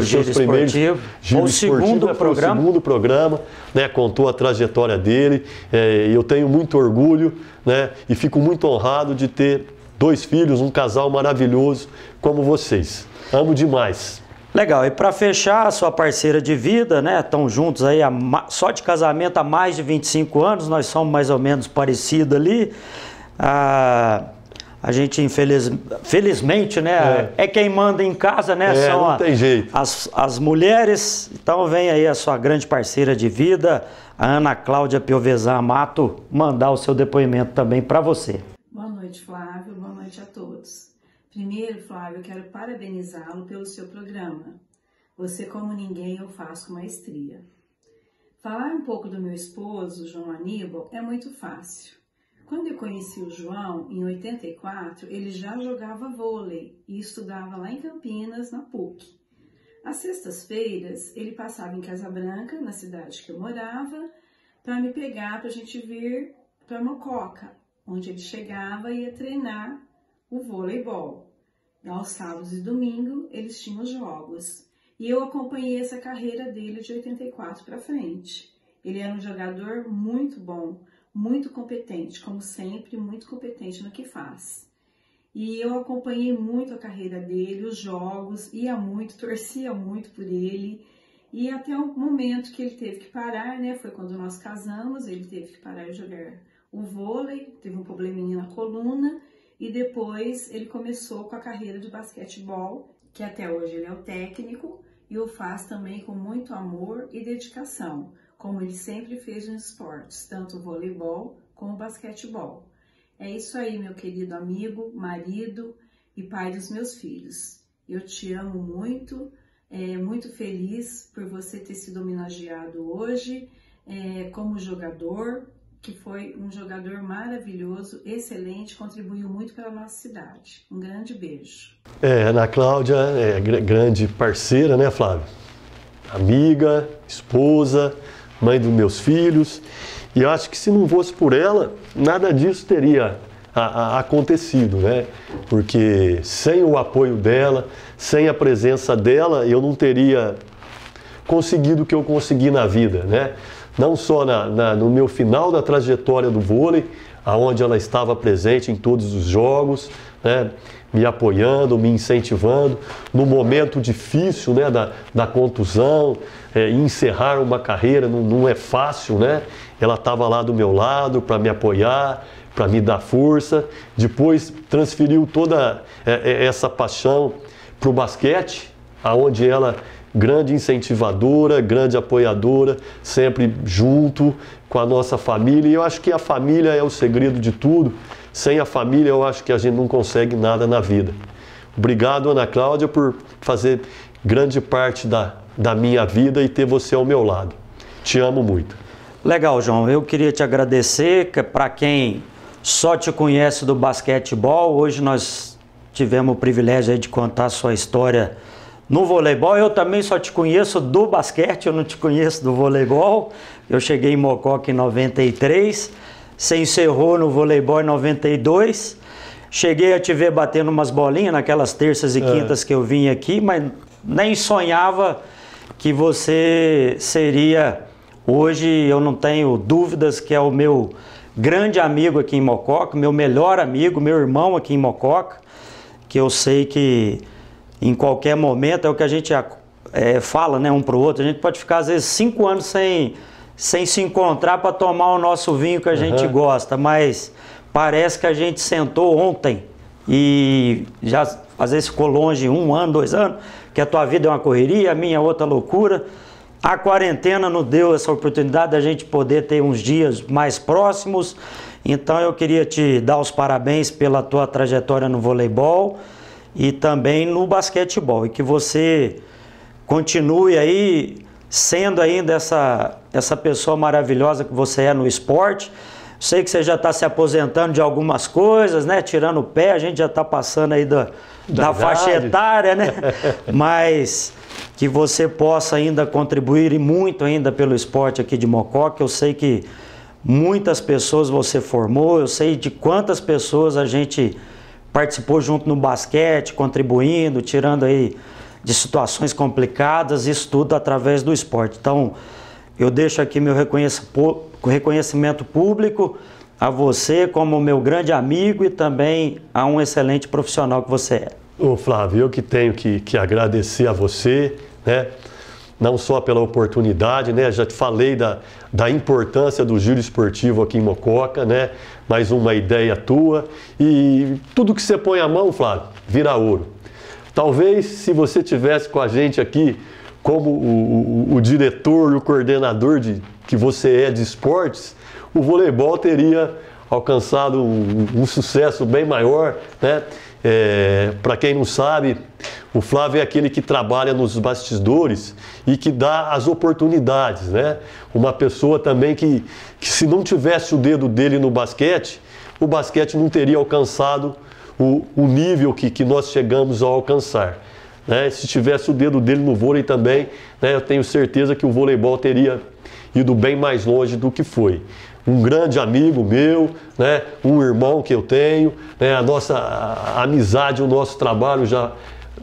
seus primeiros giro esportivo, foi o segundo programa, né? Contou a trajetória dele. Eu tenho muito orgulho, né? E fico muito honrado de ter 2 filhos, um casal maravilhoso como vocês. Amo demais. Legal, e para fechar, a sua parceira de vida, né? Estão juntos aí só de casamento há mais de 25 anos, nós somos mais ou menos parecidos ali. A gente, felizmente, né? É quem manda em casa, né? Não tem jeito. As mulheres. Então vem aí a sua grande parceira de vida, a Ana Cláudia Piovesan Amato, mandar o seu depoimento também para você. Boa noite, Flávio. Boa noite a todos. Primeiro, Flávio, eu quero parabenizá-lo pelo seu programa. Você como ninguém eu faço com maestria. Falar um pouco do meu esposo, João Aníbal, é muito fácil. Quando eu conheci o João, em 84, ele já jogava vôlei e estudava lá em Campinas, na PUC. Às sextas-feiras, ele passava em Casa Branca, na cidade que eu morava, para me pegar para a gente vir para Mococa, onde ele chegava e ia treinar o voleibol. Aos sábados e domingo, eles tinham os jogos. E eu acompanhei essa carreira dele de 84 para frente. Ele era um jogador muito bom, muito competente, como sempre, muito competente no que faz. E eu acompanhei muito a carreira dele, os jogos, ia muito, torcia muito por ele. E até o momento que ele teve que parar, né? Foi quando nós casamos, ele teve que parar de jogar o vôlei, teve um probleminha na coluna. E depois ele começou com a carreira de basquetebol, que até hoje ele é o técnico e o faz também com muito amor e dedicação, como ele sempre fez nos esportes, tanto o voleibol como o basquetebol. É isso aí, meu querido amigo, marido e pai dos meus filhos. Eu te amo muito, muito feliz por você ter sido homenageado hoje como jogador, que foi um jogador maravilhoso, excelente, contribuiu muito para a nossa cidade. Um grande beijo. Ana Cláudia é grande parceira, né, Flávio? Amiga, esposa, mãe dos meus filhos. E eu acho que se não fosse por ela, nada disso teria acontecido, né? Porque sem o apoio dela, sem a presença dela, eu não teria conseguido o que eu consegui na vida, né? Não só no meu final da trajetória do vôlei, onde ela estava presente em todos os jogos, né, me apoiando, me incentivando, no momento difícil, né, da contusão, encerrar uma carreira não é fácil, né? Ela estava lá do meu lado para me apoiar, para me dar força. Depois transferiu toda essa paixão para o basquete, aonde ela, grande incentivadora, grande apoiadora, sempre junto com a nossa família. E eu acho que a família é o segredo de tudo. Sem a família, eu acho que a gente não consegue nada na vida. Obrigado, Ana Cláudia, por fazer grande parte da minha vida e ter você ao meu lado. Te amo muito. Legal, João. Eu queria te agradecer, que para quem só te conhece do basquetebol, hoje nós tivemos o privilégio aí de contar a sua história no voleibol. Eu também só te conheço do basquete, eu não te conheço do voleibol. Eu cheguei em Mococa em 93, você encerrou no voleibol em 92. Cheguei a te ver batendo umas bolinhas naquelas terças e quintas que eu vim aqui, mas nem sonhava que você seria, hoje eu não tenho dúvidas que é o meu grande amigo aqui em Mococa, meu melhor amigo, meu irmão aqui em Mococa, que eu sei que em qualquer momento, é o que a gente fala, né, um pro outro, a gente pode ficar às vezes 5 anos sem se encontrar para tomar o nosso vinho que a gente gosta, mas parece que a gente sentou ontem e já às vezes ficou longe 1 ano, 2 anos, que a tua vida é uma correria, a minha é outra loucura. A quarentena nos deu essa oportunidade da gente poder ter uns dias mais próximos, então eu queria te dar os parabéns pela tua trajetória no voleibol e também no basquetebol, e que você continue aí sendo ainda essa pessoa maravilhosa que você é no esporte. Sei que você já está se aposentando de algumas coisas, né? Tirando o pé, a gente já está passando aí da faixa etária, né? Mas que você possa ainda contribuir e muito ainda pelo esporte aqui de Mococa. Eu sei que muitas pessoas você formou, eu sei de quantas pessoas a gente participou junto no basquete, contribuindo, tirando aí de situações complicadas, isso tudo através do esporte. Então, eu deixo aqui meu reconhecimento público a você como meu grande amigo e também a um excelente profissional que você é. Ô Flávio, eu que tenho que agradecer a você, né? Não só pela oportunidade, né? Já te falei da importância do giro esportivo aqui em Mococa, né? Mais uma ideia tua. E tudo que você põe a mão, Flávio, vira ouro. Talvez se você tivesse com a gente aqui como o diretor e o coordenador que você é de esportes, o voleibol teria alcançado um sucesso bem maior, né? Para quem não sabe, o Flávio é aquele que trabalha nos bastidores e que dá as oportunidades, né? Uma pessoa também que se não tivesse o dedo dele no basquete, o basquete não teria alcançado o nível que nós chegamos a alcançar, né? Se tivesse o dedo dele no vôlei também, né, eu tenho certeza que o voleibol teria ido bem mais longe do que foi. Um grande amigo meu, né, um irmão que eu tenho, né, a nossa amizade, o nosso trabalho já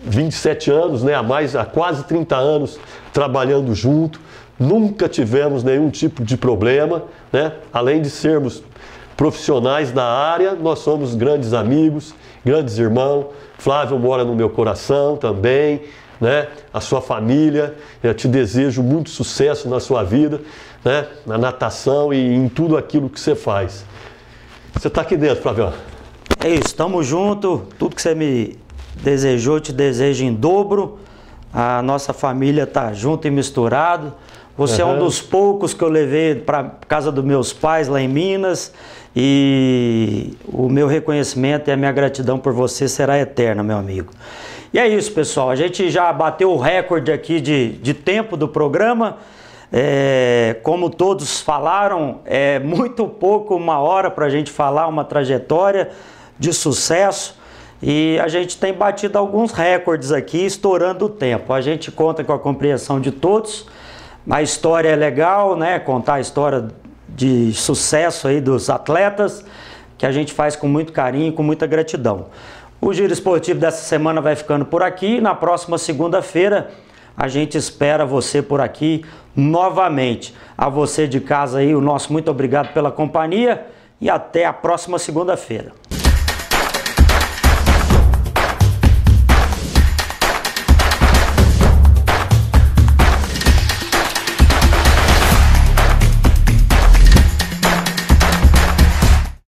27 anos, né, há quase 30 anos trabalhando junto, nunca tivemos nenhum tipo de problema, né, além de sermos profissionais da área, nós somos grandes amigos, grandes irmãos. Flávio mora no meu coração também, né, a sua família, eu te desejo muito sucesso na sua vida, né, na natação e em tudo aquilo que você faz. Você está aqui dentro, Flávio. É isso, estamos juntos, tudo que você me desejou, eu te desejo em dobro. A nossa família está junto e misturado. Você é um dos poucos que eu levei para casa dos meus pais lá em Minas, e o meu reconhecimento e a minha gratidão por você será eterna, meu amigo. E é isso, pessoal, a gente já bateu o recorde aqui de tempo do programa. Como todos falaram, é muito pouco, 1 hora para a gente falar uma trajetória de sucesso, e a gente tem batido alguns recordes aqui, estourando o tempo. A gente conta com a compreensão de todos. A história é legal, né? Contar a história de sucesso aí dos atletas, que a gente faz com muito carinho e com muita gratidão. O Giro Esportivo dessa semana vai ficando por aqui. Na próxima segunda-feira a gente espera você por aqui novamente. A você de casa aí, o nosso muito obrigado pela companhia e até a próxima segunda-feira.